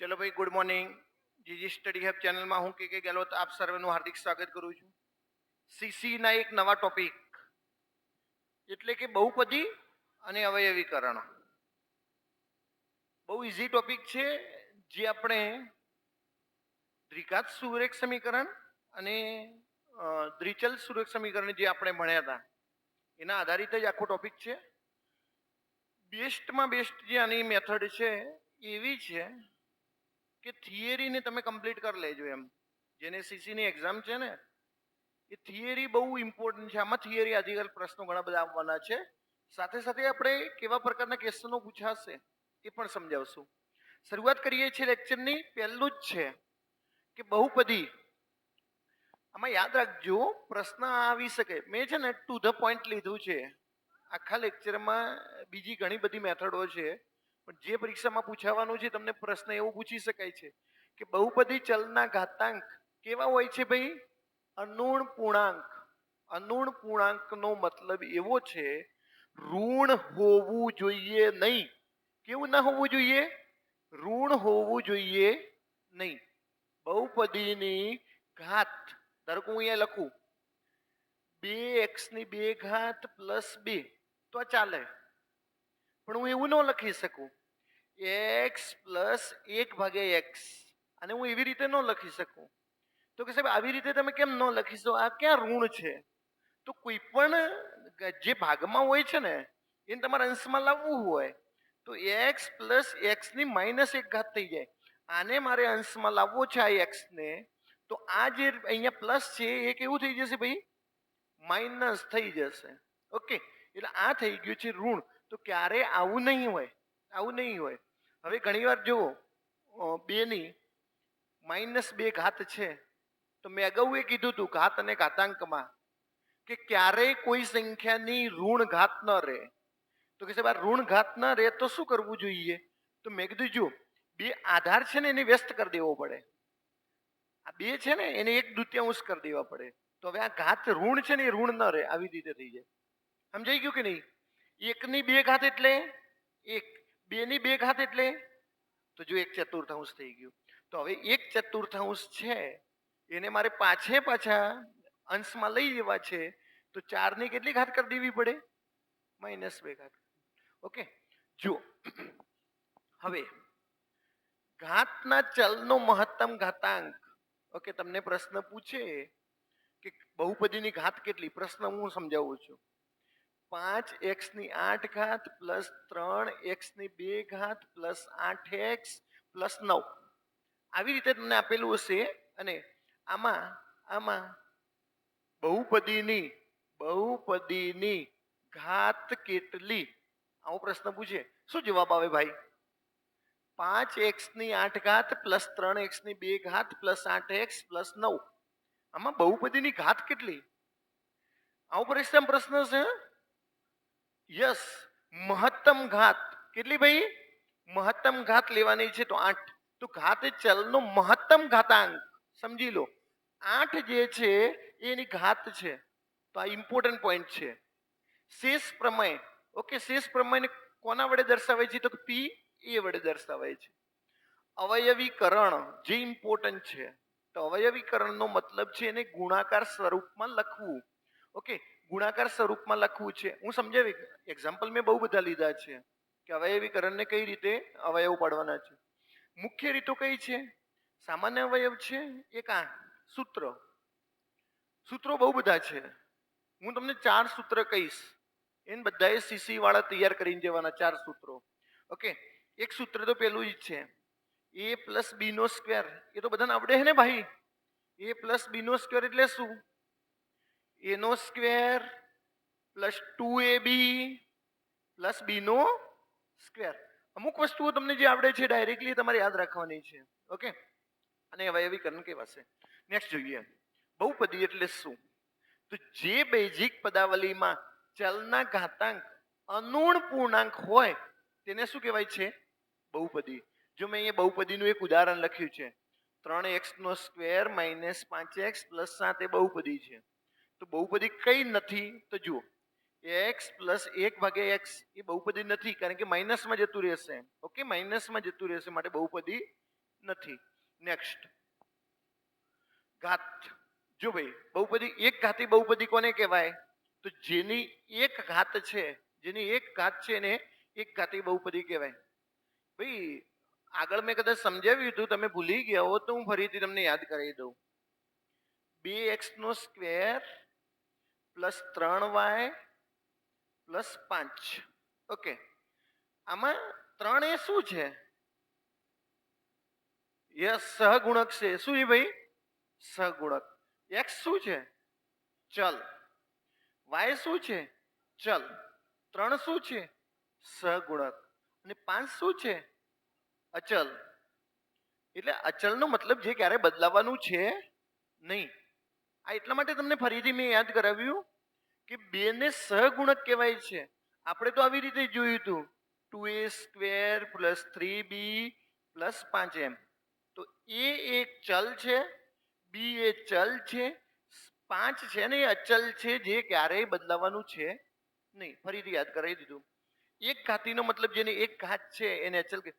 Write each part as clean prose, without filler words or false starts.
ચલો ભાઈ, good morning. જીજી study hub ચેનલમાં હું કે ગેહલોત આપ સર્વેનું હાર્દિક સ્વાગત કરું છું. સીસીના એક નવા ટોપિક એટલે કે બહુપદી અને અવયવીકરણ. બહુ ઇઝી ટોપિક છે, જે આપણે દ્વિઘાત સુરેખ સમીકરણ અને દ્વિચલ સુરેખ સમીકરણ જે આપણે ભણ્યા હતા એના આધારિત જ આખો ટોપિક છે. બેસ્ટમાં બેસ્ટ જે આની મેથડ છે એવી છે કે થિયરીને તમે કમ્પ્લીટ કરી લેજો. એમ જેને સીસીની એક્ઝામ છે ને એ થિયરી બહુ ઇમ્પોર્ટન્ટ છે. આમાં થિયરી આજકાલ પ્રશ્નો ઘણા બધા આવવાના છે. સાથે સાથે આપણે કેવા પ્રકારના ક્વેશ્ચનો પૂછાશે એ પણ સમજાવશું. શરૂઆત કરીએ છીએ લેક્ચરની. પહેલું જ છે કે બહુપદી. આમાં યાદ રાખજો, પ્રશ્ન આવી શકે. મેં છે ને ટુ ધ પોઈન્ટ લીધું છે. આખા લેક્ચરમાં બીજી ઘણી બધી મેથડો છે, પણ જે પરીક્ષામાં પૂછાવાનું છે તમને પ્રશ્ન એવો પૂછી શકાય છે કે બહુપદી ચલના ઘાતાંક કેવા હોય છે ભાઈ? અનુણ પૂર્ણાંક. અનુણ પૂર્ણાંકનો મતલબ એવો છે ઋણ હોવું જોઈએ નહીં. કેવું ના હોવું જોઈએ? ઋણ હોવું જોઈએ નહીં. બહુપદીની ઘાત, ધારો કે હું અહીંયા લખું 2x² + 2 તો આ ચાલે, પણ હું એવું ન લખી શકું x + 1/x, અને હું એવી રીતે ન લખી શકું. તો કે સાહેબ આવી રીતે તમે કેમ ન લખી શકો? આ ક્યાં ઋણ છે? તો કોઈ પણ જે ભાગમાં હોય છે ને એને તમારે અંશમાં લાવવું હોય તો x + x⁻1 થઈ જાય. આને મારે અંશમાં લાવવો છે આ x ને, તો આ જે અહીંયા પ્લસ છે એ કેવું થઈ જશે ભાઈ? માઇનસ થઈ જશે. ઓકે, એટલે આ થઈ ગયું છે ઋણ. તો ક્યારે આવું નહીં હોય, આવું નહીં હોય. હવે ઘણીવાર જુઓ, 2 ની -2 છે, તો મેં અગાઉ એ કીધું હતું ઘાત અને ઘાતાંકમાં કે ક્યારેય કોઈ સંખ્યાની ઋણ ઘાત ન રહે. તો કે સાહેબ આ ઋણ ઘાત ન રહે તો શું કરવું જોઈએ? તો મેં કીધું જો, 2 આધાર છે ને એને વ્યસ્ત કરી દેવો પડે. આ 2 છે ને એને 1/2 કરી દેવા પડે. તો હવે આ ઘાત ઋણ છે ને એ ઋણ ન રહે, આવી રીતે થઈ જાય. સમજાઈ ગયું કે નહીં? 1/2 એટલે 1, 2/2 એટલે તો જો 1/4 થઈ ગયું. તો હવે 1/4 છે એને મારે પાછા અંશમાં લઈ જવા છે, તો 4 ની કેટલી ઘાત કરી દેવી પડે? -2 ઘાત. ઓકે, જો હવે ઘાતના ચલનો મહત્તમ ઘાતાંક. ઓકે, તમને પ્રશ્ન પૂછે કે બહુપદીની ઘાત કેટલી? પ્રશ્ન હું સમજાવું છું. 5x⁸ + 3x² + 8x + 9 આવી રીતે તમને આપેલું હશે. અને આમાં બહુપદીની ઘાત કેટલી? આવો પ્રશ્ન પૂછે, શું જવાબ આવે ભાઈ? 5x⁸ + 3x² + 8x + 9. આમાં બહુપદીની ઘાત કેટલી? આવો પ્રશ્ન છે. યસ, મહત્તમ ઘાત કેટલી ભાઈ? મહત્તમ ઘાત લેવાની છે તો 8. તો ઘાત એ ચલનો મહત્તમ ઘાતાંક. સમજી લો, 8 જે છે એની ઘાત છે. તો આ ઇમ્પોર્ટન્ટ પોઈન્ટ છે. શેષ પ્રમેય. ઓકે, શેષ પ્રમેયને કોના વડે દર્શાવાય છે? તો p એ વડે દર્શાવાય છે. અવયવીકરણ જે ઇમ્પોર્ટન્ટ છે. તો અવયવીકરણનો મતલબ છે એને ગુણાકાર સ્વરૂપમાં લખવું. ઓકે, ગુણાકાર સ્વરૂપમાં લખવું છે. હું સમજાવી, એક્ઝામ્પલ મેં બહુ બધા લીધા છે કે અવયવીકરણને કઈ રીતે અવયવ પાડવાના છે. મુખ્ય રીતો કઈ છે? સામાન્ય અવયવ છે એક. આ સૂત્રો બહુ બધા છે. હું તમને 4 સૂત્ર કહીશ, એને બધાએ સીસી વાળા તૈયાર કરીને જવાના 4 સૂત્રો. ઓકે, એક સૂત્ર તો પેલું જ છે, a + b². એ તો બધાને આવડે છે ને ભાઈ? a + b² એટલે શું? a² + 2ab + b². અમુક વસ્તુઓ તમને જે આવડે છે ડાયરેક્ટલી તમારે યાદ રાખવાની છે. ઓકે, અને અવયવીકરણ કેવાશે. નેક્સ્ટ જોઈએ, બહુપદી એટલે શું? તો જે બેઝિક પદાવલીમાં ચલના ઘાતાંક અનુણ પૂર્ણાંક હોય તેને શું કહેવાય છે? બહુપદી. જો મેં અહીંયા બહુપદીનું એક ઉદાહરણ લખ્યું છે, 3x² - 5x + 7 એ બહુપદી છે. તો બહુપદી કઈ નથી? તો જુઓ, x + 1/x એ બહુપદી નથી, કારણ કે માઇનસમાં જતું રહેશે. ઓકે, માઇનસમાં જતું રહેશે, માટે બહુપદી નથી. નેક્સ્ટ, ઘાત. જો ભાઈ બહુપદી એક ઘાતી બહુપદી કોને કહેવાય? તો જેની એક ઘાત છે, જેની એક ઘાત છે એને એક ઘાતી બહુપદી કહેવાય. ભાઈ આગળ મેં કદાચ સમજાવ્યું હતું, તમે ભૂલી ગયા હો તો હું ફરીથી તમને યાદ કરાવી દઉં. 2x² plus 3y plus 5. Okay, આમાં 3 એ શું છે? યસ, સહગુણક છે. શું છે ભાઈ? સહગુણક. x શું છે? ચલ. y શું છે? ચલ. 3 શું છે? સહગુણક. અને 5 શું છે? અચલ. એટલે અચલનો મતલબ જે ક્યારે બદલાવાનું છે નહીં. આ એટલા માટે તમને ફરીથી મેં યાદ કરાવ્યું કે બે ને સહગુણક કહેવાય છે. આપણે તો આવી રીતે જોયું હતું, 2a² plus 3b plus 5m. તો એ એક ચલ છે, બી એ ચલ છે, 5 છે ને એ અચલ છે, જે ક્યારેય બદલાવાનું છે નહીં. ફરીથી યાદ કરાવી દીધું. એક ઘાતીનો મતલબ જેની એક ઘાત છે એને અચલ કે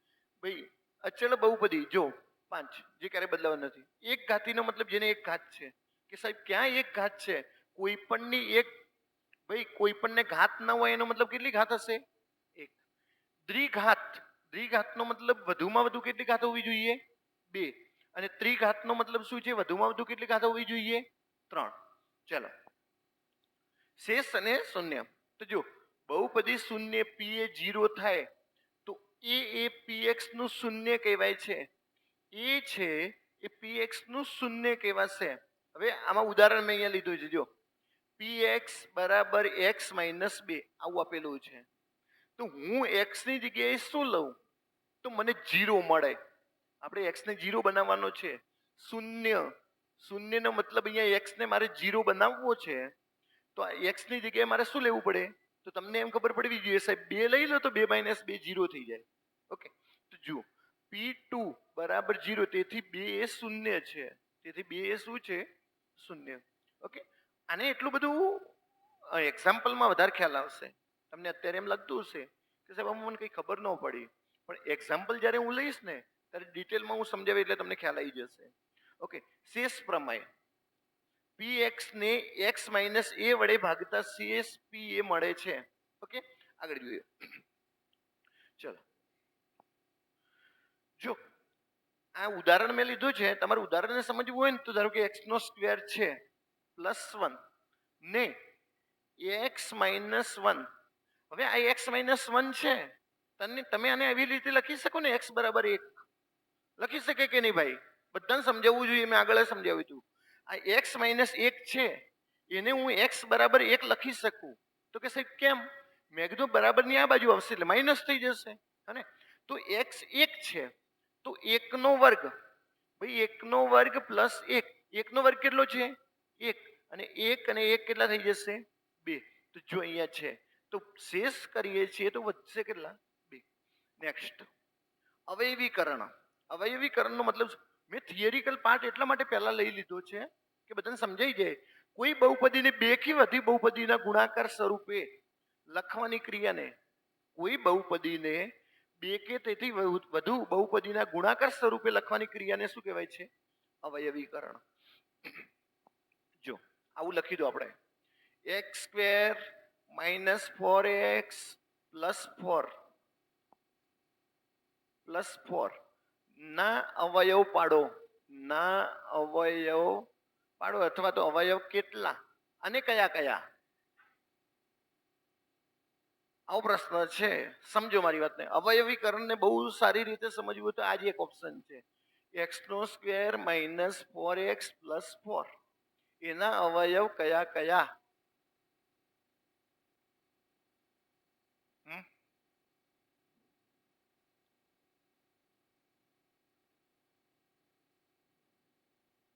ભાઈ અચલ બહુપદી. જો 5 જે ક્યારેય બદલાવાનું નથી. એક ઘાતીનો મતલબ જેને એક ઘાત છે કે સાહેબ ક્યાં એક ઘાત છે? કોઈ પણની એક. ભાઈ કોઈ પણને ઘાત ન હોય એનો મતલબ કેટલી ઘાત હશે? એક. દ્વિઘાત. દ્વિઘાતનો મતલબ વધુમાં વધુ કેટલી ઘાત હોવી જોઈએ? 2. અને ત્રિઘાતનો મતલબ શું છે? વધુમાં વધુ કેટલી ઘાત હોવી જોઈએ? 3. ચલો, શેષ અને શૂન્ય. તો જો બહુપદી શૂન્ય પી એ 0 થાય તો એ px નું શૂન્ય કહેવાય છે. એ છે એ px નું શૂન્ય કહેવાશે. હવે આમાં ઉદાહરણ મેં અહીંયા લીધું છે. જો px બરાબર x માઇનસ 2 આવું આપેલું છે, તો હું x ની જગ્યાએ શું લઉં તો મને 0 મળે. આપણે x ને 0 બનાવવાનો છે. શૂન્ય. શૂન્યનો મતલબ અહીંયા x ને મારે 0 બનાવવો છે, તો x ની જગ્યાએ મારે શું લેવું પડે? તો તમને એમ ખબર પડવી જોઈએ સાહેબ 2 લઈ લો તો 2 - 2 0 થઈ જાય. ઓકે, તો જુઓ p2 બરાબર 0, તેથી 2 એ શૂન્ય છે. તેથી 2 એ શું છે? શૂન્ય. ઓકે, આને એટલું બધું એક્ઝામ્પલમાં વધારે ખ્યાલ આવશે. તમને અત્યારે એમ લાગતું હશે કે સાહેબ મને કંઈ ખબર ન પડી, પણ એક્ઝામ્પલ જ્યારે હું લઈશ ને ત્યારે ડિટેલમાં હું સમજાવી એટલે તમને ખ્યાલ આવી જશે. ઓકે, શેષ પ્રમેય. px ને x માઇનસ a વડે ભાગતા શેષ p એ મળે છે. ઓકે, આગળ જોઈએ. ચલો, જો આ ઉદાહરણ મેં લીધું છે, તમારે ઉદાહરણને સમજવું હોય ને તો ધારો કે x નો સ્ક્વેર છે પ્લસ 1 ને x માઇનસ 1. હવે આ x માઇનસ 1 છે, તમે આને એવી રીતે લખી શકો ને x બરાબર 1. લખી શકે કે નહીં ભાઈ? બધાને સમજાવવું જોઈએ. મેં આગળ સમજાવ્યું હતું. આ x માઇનસ 1 છે એને હું x બરાબર 1 લખી શકું. તો કે સાહેબ કેમ? મેં કીધું બરાબરની આ બાજુ આવશે એટલે માઇનસ થઈ જશે. હે? તો x 1 છે તો 1 નો વર્ગ. ભાઈ 1 નો વર્ગ પ્લસ 1. 1 નો વર્ગ કેટલો છે? 1. અને 1 અને 1 કેટલા થઈ જશે? 2. તો જો અહીંયા છે તો શેષ કરીએ છીએ તો વધશે કેટલા? 2. નેક્સ્ટ, અવયવીકરણ. અવયવીકરણનો મતલબ મેં થિયરિકલ પાર્ટ એટલા માટે પહેલા લઈ લીધો છે કે બધાને સમજાઈ જાય. કોઈ બહુપદીને બે કે વધી બહુપદીના ગુણાકાર સ્વરૂપે લખવાની ક્રિયાને, કોઈ બહુપદીને બે કે તેથી વધુ બહુપદીના ગુણાકાર સ્વરૂપે લખવાની ક્રિયાને શું કહેવાય છે? અવયવીકરણ. જો આવું લખી દો આપણે, x² minus 4x plus 4 plus 4 ના અવયવ પાડો. ના અવયવ પાડો અથવા તો અવયવ કેટલા અને કયા કયા? આવો પ્રશ્ન છે. સમજો મારી વાતને. અવયવીકરણને બહુ સારી રીતે સમજવું તો આ જ એક ઓપ્શન છે. x નો સ્ક્વેર માઇનસ 4x પ્લસ 4 એના અવયવ કયા કયા?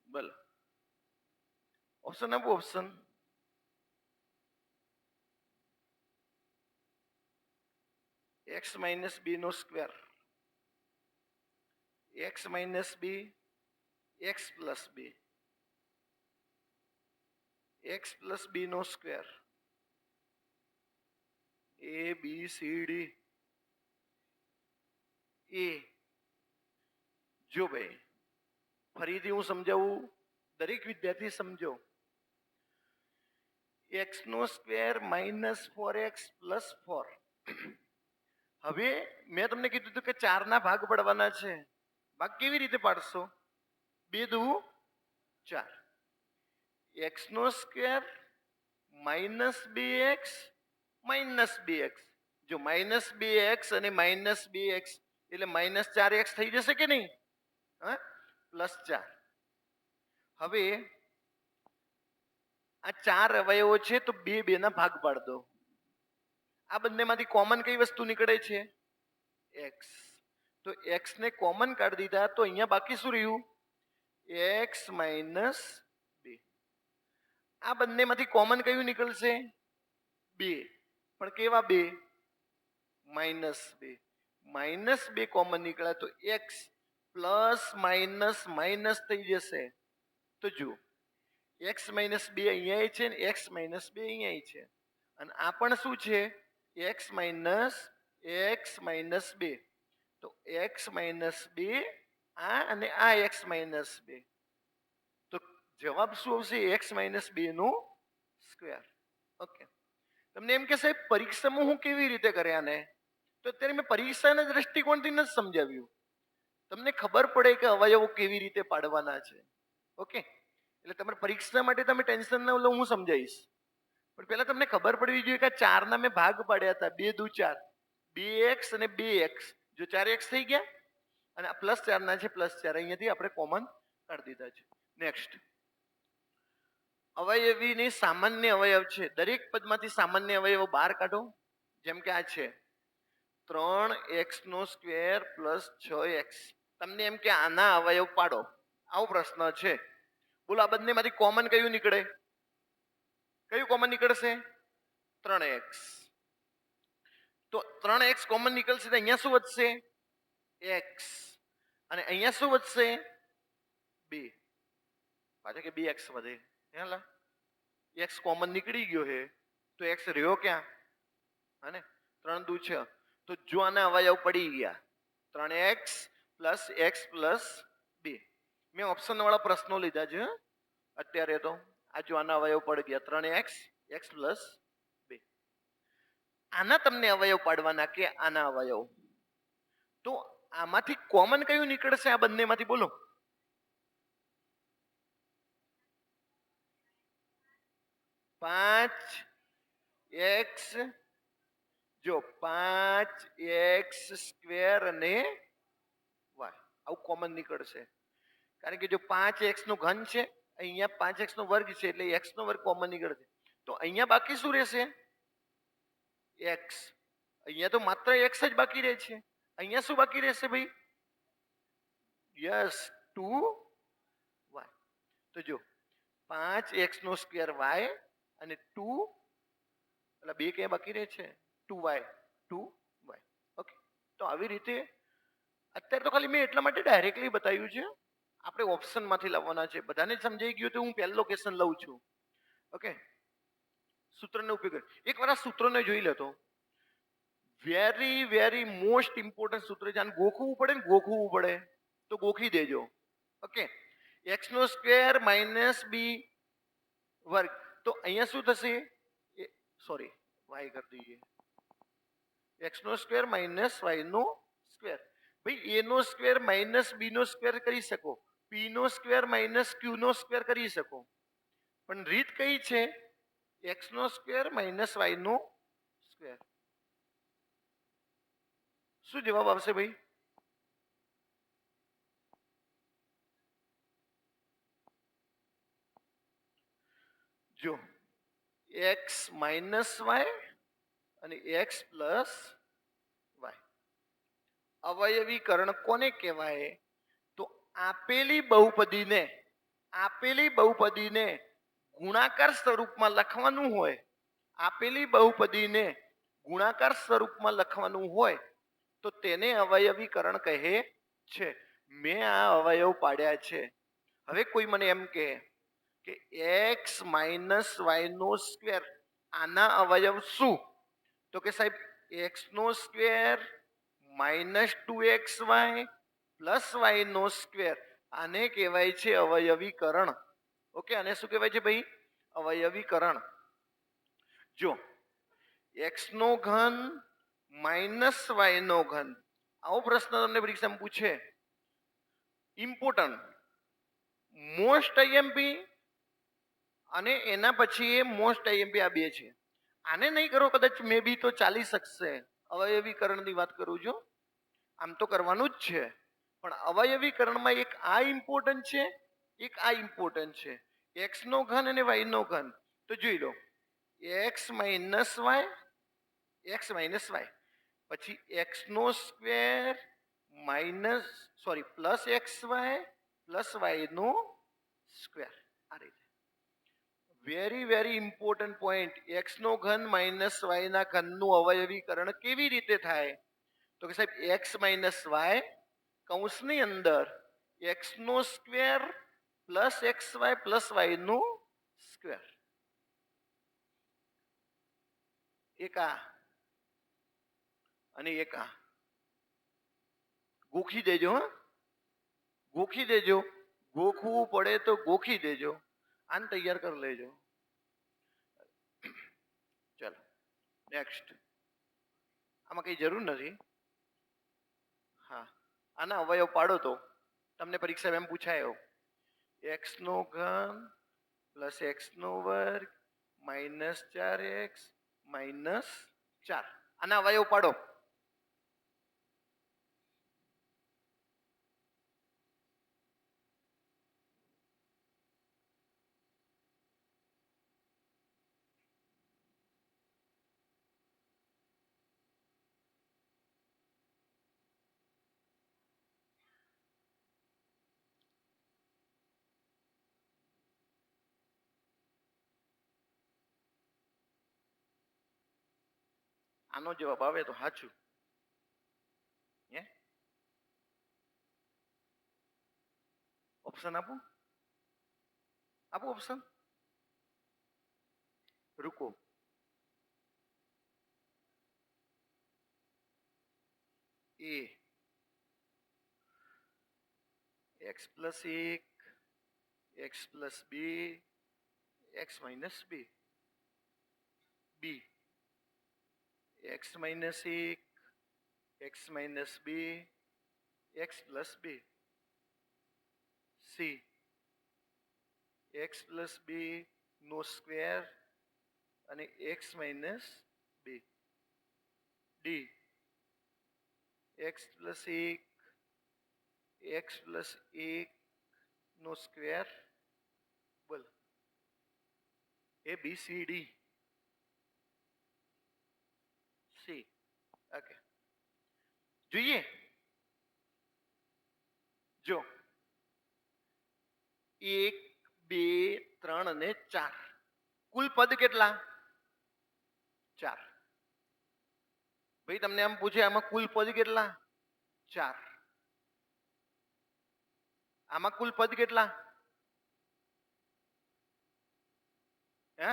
બોલો ઓપ્શન આપો. ઓપ્શન x માઇનસ 2 નો square, x minus 2, x plus 2, x plus 2 નો square, a b c d. એ જો ભાઈ ફરીથી હું સમજાવું, દરેક વિદ્યાર્થી સમજો. એક્સ નો સ્ક્વેર -4x + 4. હવે મેં તમને કીધું હતું કે 4 ના ભાગ પાડવાના છે. ભાગ કેવી રીતે પાડશો? 2 દુ 4. એક્સ નો સ્ક્વેર -2x -2x. જો -2x અને -2x એટલે -4x થઈ જશે કે નહીં? હા, +4. હવે આ 4 અવયવો છે તો 2 ના ભાગ પાડ દો. આ બંનેમાંથી કોમન કઈ વસ્તુ નીકળે છે? x. તો x ને કોમન કાઢી દીધા તો અહીંયા બાકી શું રહ્યું? x - 2. આ બંનેમાંથી કોમન કયું નીકળશે? 2. પણ કેવા 2? -2. -2 કોમન નીકળ્યા તો x પ્લસ માઇનસ થઈ જશે. તો જુઓ x - 2 અહીંયા છે ને x - 2 અહીંયા છે. અને આ પણ શું છે? x - 2. તો x - 2 આ અને આ x - 2. તો જવાબ શું આવશે? x - 2 નો સ્ક્વેર. ઓકે. તમને એમ કે સાહેબ પરીક્ષામાં હું કેવી રીતે કર્યા ને? તો અત્યારે મેં પરીક્ષાના દ્રષ્ટિકોણથી નથી સમજાવ્યું. તમને ખબર પડે કે અવયવો કેવી રીતે પાડવાના છે. ઓકે, એટલે તમારે પરીક્ષા માટે તમે ટેન્શન ન લો, હું સમજાવીશ. પણ પહેલા તમને ખબર પડવી જોઈએ કે 4 ના મેં ભાગ પાડ્યા હતા. 2 દુ 4. 2x અને 2x. જો 4x થઈ ગયા અને આ +4 ના છે +4. અહીંયાથી આપણે કોમન કાઢી દીધા છે. નેક્સ્ટ, અવયવીની સામાન્ય અવયવ છે. દરેક પદમાંથી સામાન્ય અવયવ બહાર કાઢો. જેમ કે આ છે 3x નો સ્ક્વેર + 6x. તમને એમ કે આના અવયવ પાડો, આવો પ્રશ્ન છે. બોલો આ બંનેમાંથી કોમન કયું નીકળે? કયું કોમન નીકળશે? 3x. તો 3x કોમન નીકળશે તો અહીંયા શું વધશે? x. અને અહીંયા શું વધશે? 2. પાછા કે 2x વધે. હેલા x કોમન નીકળી ગયો છે તો x રહ્યો ક્યાં? અને 3 દુ 6. તો જો આના અવયવ પડી ગયા 3x + x + 2. મેં ઓપ્શન વાળા પ્રશ્નો લીધા છે અત્યારે. તો આ જો આના અવયવ પડી ગયા 3x x + 2. આના તમને અવયવ પાડવાના કે આના અવયવ? તો આમાંથી કોમન કયું નીકળશે આ બંનેમાંથી? બોલો. 5x. જો 5x² અને y આવું કોમન નીકળશે. કારણ કે જો 5x નો ઘન છે, અહીંયા 5x નો વર્ગ છે એટલે x નો વર્ગ કોમન નીકળશે. તો અહીંયા બાકી શું રહેશે? x. અહીંયા તો માત્ર x જ બાકી રહે છે. અહીંયા શું બાકી રહેશે ભાઈ? Yes, 2y. તો જો 5x નો સ્ક્વેર y અને 2 એટલે 2 ક્યાં બાકી રહે છે? 2y. ઓકે. તો આવી રીતે અત્યારે તો ખાલી મેં એટલા માટે ડાયરેક્ટલી બતાવ્યું છે. આપણે ઓપ્શનમાંથી લાવવાના છે. બધાને સમજાઈ ગયું તો હું પહેલું લોકેશન લઉં છું. ઓકે, સૂત્રનો ઉપયોગ એકવાર આ સૂત્રને જોઈ લેતો. વેરી મોસ્ટ ઇમ્પોર્ટન્ટ સૂત્ર છે. આને ગોખવું પડે ને, ગોખવું પડે તો ગોખી દેજો. ઓકે, x નો સ્ક્વેર - b વર્ગ. તો અહીંયા શું થશે? સોરી, y કરી દઈએ. x નો સ્ક્વેર - y નો સ્ક્વેર. ભાઈ a નો સ્ક્વેર - b નો સ્ક્વેર કરી શકો, p નો સ્ક્વેર - q નો સ્ક્વેર કરી શકો. પણ રીત કઈ છે? x નો સ્ક્વેર - y નો સ્ક્વેર. શું જવાબ આવશે ભાઈ? જો x - y અને x + y. અવયવીકરણ કોને કહેવાય? તો આપેલી બહુપદીને ગુણાકાર સ્વરૂપમાં લખવાનું હોય. આપેલી બહુપદીને ગુણાકાર સ્વરૂપમાં લખવાનું હોય તો તેને અવયવીકરણ કહે છે. મેં આ અવયવ પાડ્યા છે. હવે કોઈ મને એમ કહે કે x - y નો સ્ક્વેર આના અવયવ શું? તો કે સાહેબ x નો સ્ક્વેર - 2xy પ્લસ વાય નો સ્ક્વેર. આને કહેવાય છે અવયવીકરણ. ઓકે, આને શું કહેવાય છે ભાઈ? અવયવીકરણ. જો એક્સ નો ઘન માઇનસ વાય નો ઘન, આવો પ્રશ્ન તમને પરીક્ષામાં પૂછે, ઇમ્પોર્ટન્ટ, મોસ્ટ આઈએમપી અને એના પછી એ મોસ્ટ આઈએમપી, આ બે છે. આને નહીં કરો કદાચ મે બી તો ચાલી શકશે. અવયવીકરણની વાત કરું છું, આમ તો કરવાનું જ છે, પણ અવયવીકરણમાં એક આ ઇમ્પોર્ટન્ટ છે, એક આ ઇમ્પોર્ટન્ટ છે. એક્સ નો ઘન અને વાય નો ઘન. તો જોઈ લો, x minus y, x minus y, પછી એક્સ નો square minus sorry plus x y plus y નો સ્ક્વેર. આ રીતે very very important point. X નો ઘન માઇનસ વાય ના ઘનનું અવયવીકરણ કેવી રીતે થાય? તો કે સાહેબ એક્સ માઇનસ વાય કૌંસની અંદર એક્સ નો square plus x y plus y નો સ્ક્વેર. એક આ અને એક આ ગોખી દેજો. હા, ગોખી દેજો. ગોખવું પડે તો ગોખી દેજો. આને તૈયાર કરી લેજો. ચલો નેક્સ્ટ. આમાં કઈ જરૂર નથી. હા, આના અવયવ પાડો તો તમને પરીક્ષામાં એમ પૂછાયો, એક્સ નો ઘન પ્લસ એક્સ નો વર્ગ માઇનસ 4x માઇનસ 4. આના અવયવ પાડો. આનો જવાબ આવે તો સાચું. હે, ઓપ્શન આપું? આપું ઓપ્શન? રૂકો. A x plus 1 x plus 2 x minus 2. B x minus 1 x minus 2 x plus 2. C x plus 2 નો સ્ક્વેર અને x minus 2. D x plus 1 x plus 1 નો સ્ક્વેર. બોલ A B C D. C. Okay, જોઈએ. જો 1 2 3 અને 4 કુલ પદ કેટલા? 4. ભાઈ તમને આમ પૂછે આમાં કુલ પદ કેટલા? 4. આમાં કુલ પદ કેટલા? હે,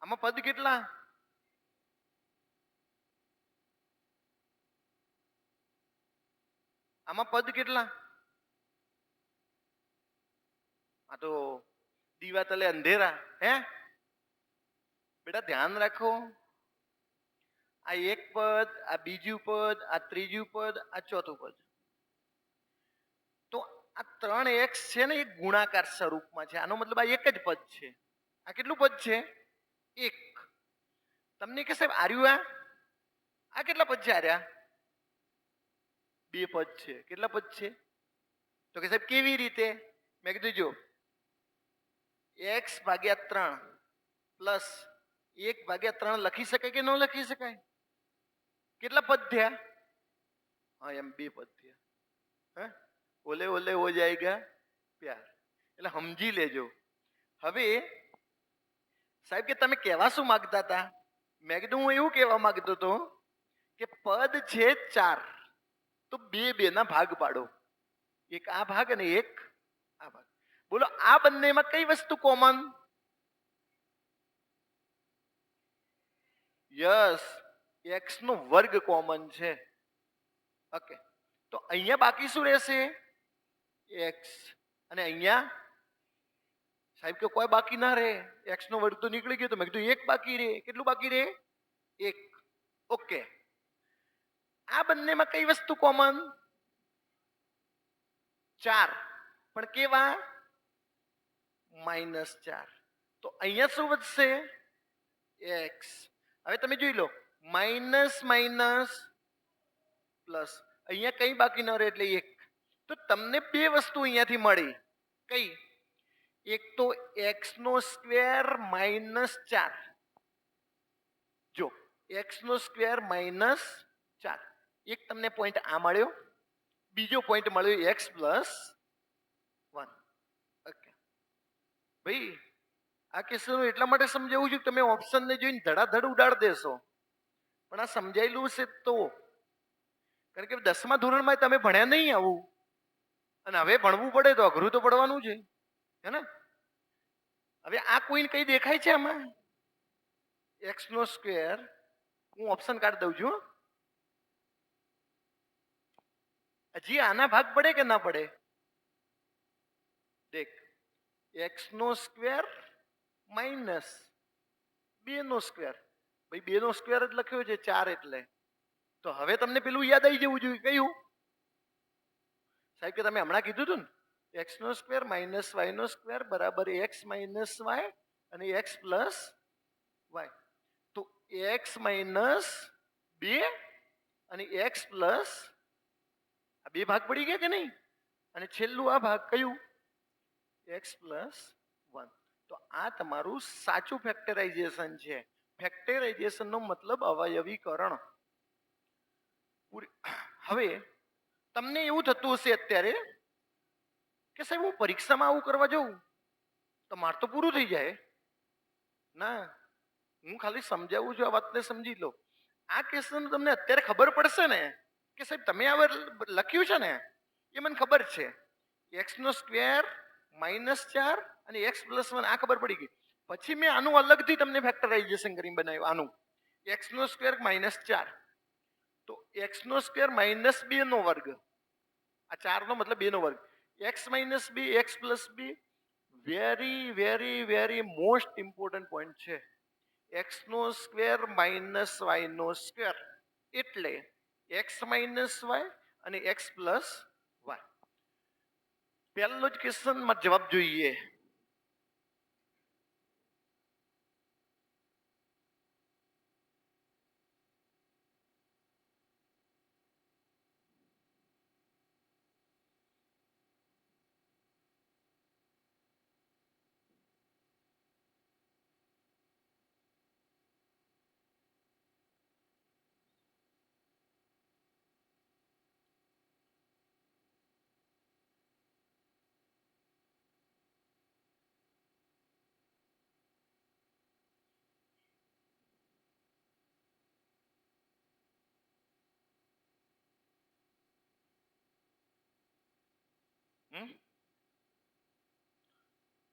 આમાં પદ કેટલા? આમાં પદ કેટલા? આ તો દીવા તલે અંધેરા. હે બેટા ધ્યાન રાખો. આ એક પદ, આ બીજું પદ, આ ત્રીજું પદ, આ ચોથું પદ. તો આ 3x છે ને એ ગુણાકાર સ્વરૂપમાં છે. આનો મતલબ આ એક જ પદ છે. આ કેટલું પદ છે? 1. તમને કે સાહેબ આર્યું આ કેટલા પદ છે? આર્યા 2 પદ છે. કેટલા પદ છે? તો કે સાહેબ કેવી રીતે? મેં કીધું જો x ભાગ્યા 3 પ્લસ 1 ભાગ્યા 3 લખી શકાય કે ન લખી શકાય? કેટલા પદ થયા? હા, એમ 2 પદ થયા. હે, ઓલે ઓલે હો જાયગા પ્યાર. એટલે સમજી લેજો. હવે સાહેબ કે તમે કહેવા શું માંગતા હતા? મેં કીધું હું એવું કહેવા માંગતો હતો કે પદ છે 4, તો 2 ના ભાગ પાડો. એક આ ભાગ અને એક આ ભાગ. બોલો આ બંનેમાં કઈ વસ્તુ કોમન? યસ, એક્સ નો વર્ગ કોમન છે. ઓકે, તો અહીંયા બાકી શું રહેશે? એક્સ. અને અહીંયા સાહેબ કે કોઈ બાકી ના રહે, એક્સ નો વર્ગ તો નીકળી ગયો, તો મેં કીધું એક બાકી રહે. કેટલું બાકી રહે? એક. ઓકે. આ બંનેમાં કઈ વસ્તુ કોમન? 4. પણ કેવા? -4. તો અહીંયા શું વધશે? એક્સ. હવે તમે જોઈ લો, માઇનસ માઇનસ પ્લસ. અહીંયા કઈ બાકી ન રહે એટલે એક. તો તમને બે વસ્તુ અહીંયાથી મળી. કઈ? એક તો એક્સ નો સ્ક્વેર -4. જો એક્સ નો સ્ક્વેર -4. એક તમને પોઈન્ટ આ મળ્યો, બીજો પોઈન્ટ મળ્યો એક્સ પ્લસ 1. ઓકે ભાઈ, આ કેસનું એટલા માટે સમજાવું છું કે તમે ઓપ્શનને જોઈને ધડાધડ ઉડાડ દેશો, પણ આ સમજાયેલું છે તો. કારણ કે 10મા ધોરણમાં તમે ભણ્યા નહીં આવું, અને હવે ભણવું પડે તો અઘરું તો પડવાનું છે, હે ને? હવે આ કોઈને કઈ દેખાય છે આમાં? એક્સ નો સ્ક્વેર, હું ઓપ્શન કાઢી દઉં છું. હજી આના ભાગ પડે કે ના પડે? દેખ, એક્સ નો સ્ક્વેર માઇનસ 2 નો સ્ક્વેર. ભાઈ 2 નો સ્ક્વેર જ લખ્યો છે 4 એટલે. તો હવે તમને પેલું યાદ આવી જવું જોઈએ. કયું? સાહેબ કે તમે હમણાં કીધું હતું ને, એક્સ નો સ્ક્વેર માઇનસ વાય નો સ્ક્વેર બરાબર એક્સ માઇનસ વાય અને એક્સ પ્લસ વાય. તો એક્સ માઇનસ 2 અને એક્સ પ્લસ, આ બે ભાગ પડી ગયા કે નહીં? અને છેલ્લું આ ભાગ કયું? X plus 1. તો આ તમારું સાચું ફેક્ટરાઇઝેશન છે. ફેક્ટરાઇઝેશન નો મતલબ અવયવીકરણ. હવે તમને એવું થતું હશે અત્યારે કે સાહેબ હું પરીક્ષામાં આવું કરવા જાઉં તો માર તો પૂરું થઈ જાય. ના, હું ખાલી સમજાવું છું, આ વાતને સમજી લો. આ ક્વેશ્ચન તમને અત્યારે ખબર પડશે ને કે સાહેબ તમે આ લખ્યું છે ને એ મને ખબર છે. એક્સ નો સ્ક્વેર -4 અને એક્સ પ્લસ 1, આ ખબર પડી ગઈ. પછી મેં આનું અલગથી તમને ફેક્ટરાઇઝેશન કરીને બનાવ્યું. આનું એક્સ નો સ્ક્વેર -4, તો એક્સ નો સ્ક્વેર -2 નો વર્ગ. આ 4 નો મતલબ 2 નો વર્ગ. X minus 2 x plus 2. Very very very most important point છે. એક્સ નો સ્ક્વેર માઇનસ વાય નો સ્ક્વેર એટલે એક્સ માઇનસ વાય અને એક્સ પ્લસ વાય. પહેલો જ ક્વેશ્ચનમાં જવાબ જોઈએ.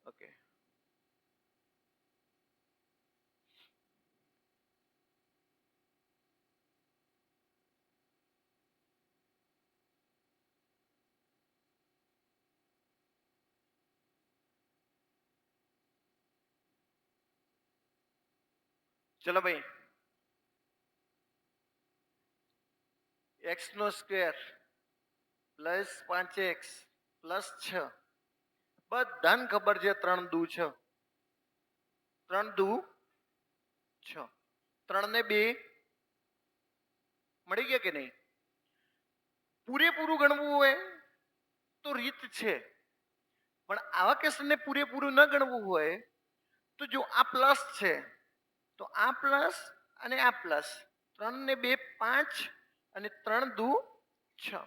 ઓકે, ચલો ભાઈ. એક્સ નો સ્ક્વેર પ્લસ 5x પ્લસ 6, બધાને ખબર છે 3 દુ 6. 3 દુ 6. 3 ને 2 મળી ગયા કે નહીં? પૂરેપૂરું ગણવું હોય તો રીત છે, પણ આવા કેસને પૂરેપૂરું ન ગણવું હોય તો જો આ પ્લસ છે તો આ પ્લસ અને આ પ્લસ. 3 ને 2 5 અને 3 દુ 6.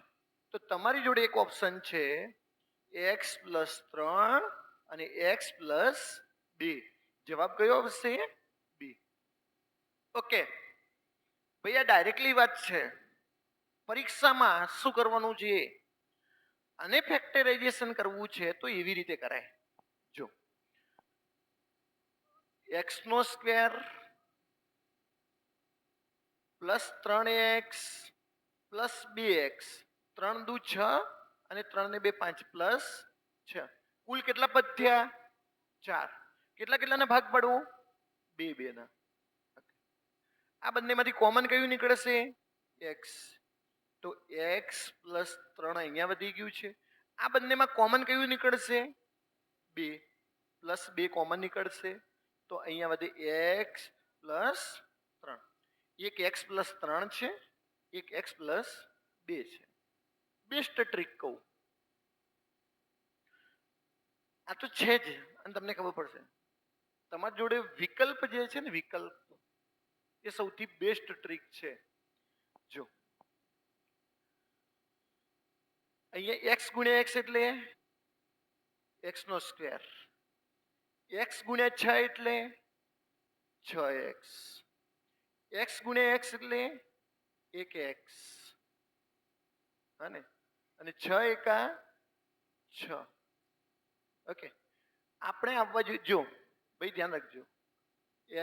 તો તમારી જોડે એક ઓપ્શન છે એક્સ પ્લસ 3 અને એક્સ પ્લસ 2. જવાબ કયો આવશે? બી. ઓકે ભાઈ, આ ડાયરેક્ટલી વાત છે. પરીક્ષામાં શું કરવાનું છે અને ફેક્ટરાઇઝેશન કરવું છે તો એવી રીતે કરાય. જો એક્સ નો square plus 3x plus 2x 3 દુ 6 અને 3 ને 2 5 પ્લસ 6. કુલ કેટલા પદ થયા? 4. કેટલા કેટલાને ભાગ પાડવો? 2 2 ના. આ બંનેમાંથી કોમન કયું નીકળશે? x. તો x પ્લસ 3 અહીંયા વધી ગયું છે. આ બંનેમાં કોમન કયું નીકળશે? 2 પ્લસ 2 કોમન નીકળશે. તો અહીંયા વધે x પ્લસ 3. એક x પ્લસ 3 છે, એક x પ્લસ 2 છે. બેસ્ટ ટ્રીક કહું આ તો છે જ, અને તમને ખબર પડશે. તમારી જોડે વિકલ્પ જે છે ને, વિકલ્પ એ સૌથી બેસ્ટ ટ્રીક છે. જો અહીંયા x ગુણ્યા x એટલે x નો સ્ક્વેર, x ગુણ્યા 6 એટલે 6x, x ગુણ્યા x એટલે 1x, હા ને, અને 6 એકા 6. ઓકે, આપણે આવવા જોઈએ. જો ભાઈ ધ્યાન રાખજો,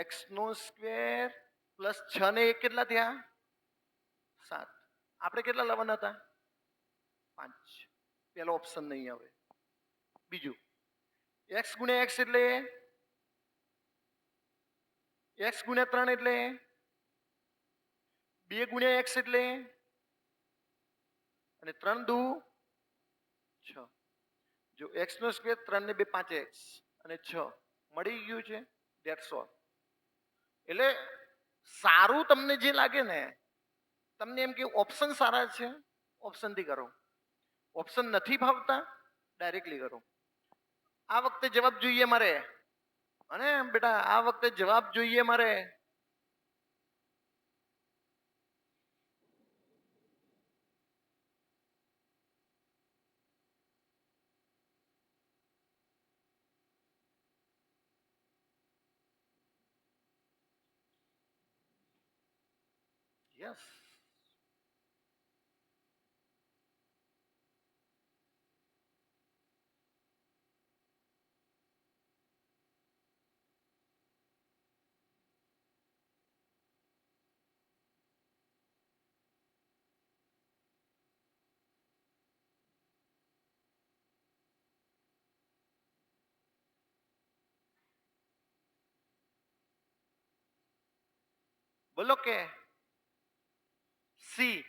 x નો સ્ક્વેર પ્લસ 6 ને 1 કેટલા થયા? 7. આપણે કેટલા લાવવાના હતા? 5. પેલો ઓપ્શન નહીં આવે. બીજું x ગુણ્યા x એટલે x ગુણ્યા 3 એટલે 2 ગુણ્યા x એટલે, અને 3 દુ 6. જો x નો સ્ક્વેર 3 ને 2 5x અને 6 મળી ગયું છે. That's all. એટલે સારું તમને જે લાગે ને, તમને એમ કે ઓપ્શન સારા છે, ઓપ્શનથી કરો. ઓપ્શન નથી ભાવતા, ડાયરેક્ટલી કરો. આ વખતે જવાબ જોઈએ મારે, અને બેટા આ વખતે જવાબ જોઈએ મારે. યસ. બોલો કે સી?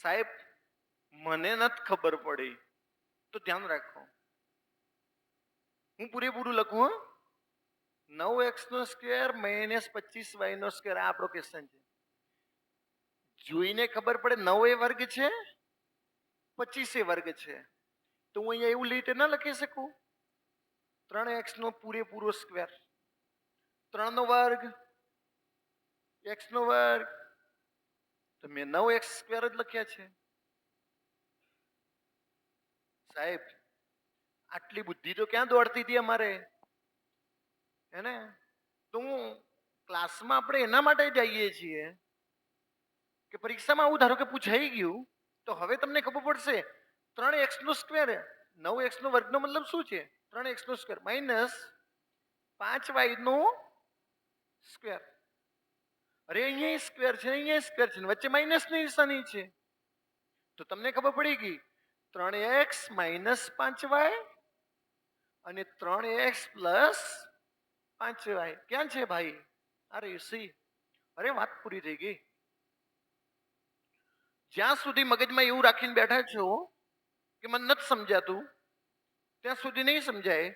સાહેબ મને નથી ખબર પડી, તો ધ્યાન રાખો, હું પૂરેપૂરું લખું. 9x નો સ્ક્વેર માઇનસ 25y નો સ્ક્વેર, આ આપણો ક્વેશ્ચન છે. જોઈને ખબર પડે 9 એ વર્ગ છે, 25 એ વર્ગ છે, તો હું અહીંયા એવું રીતે ન લખી શકું 3x નો પૂરેપૂરો સ્ક્વેર, 3 નો વર્ગ, x નો વર્ગ, તો મેં 9x સ્ક્વેર જ લખ્યા છે. સાહેબ આટલી બુદ્ધિ તો ક્યાં દોડતી હતી અમારે, હે ને? તો હું ક્લાસમાં આપણે એના માટે જઈએ છીએ કે પરીક્ષામાં આવું ધારો કે પૂછાઈ ગયું, તો હવે તમને ખબર પડશે 3x નો સ્ક્વેર, 9x નો વર્ગનો મતલબ શું છે? 3x નો સ્ક્વેર માઇનસ 5y નો સ્ક્વેર. અરે અહીંયા સ્ક્વેર છે, અહીંયા સ્ક્વેર છે, વચ્ચે માઇનસ ની નિશાની છે, તો તમને ખબર પડી ગઈ 3x માઇનસ 5y અને 3x પ્લસ 5y. ક્યાં છે ભાઈ? અરે સી. અરે વાત પૂરી થઈ ગઈ. જ્યાં સુધી મગજમાં એવું રાખીને બેઠા છો કે મને નથી સમજાતું, ત્યાં સુધી નહીં સમજાય.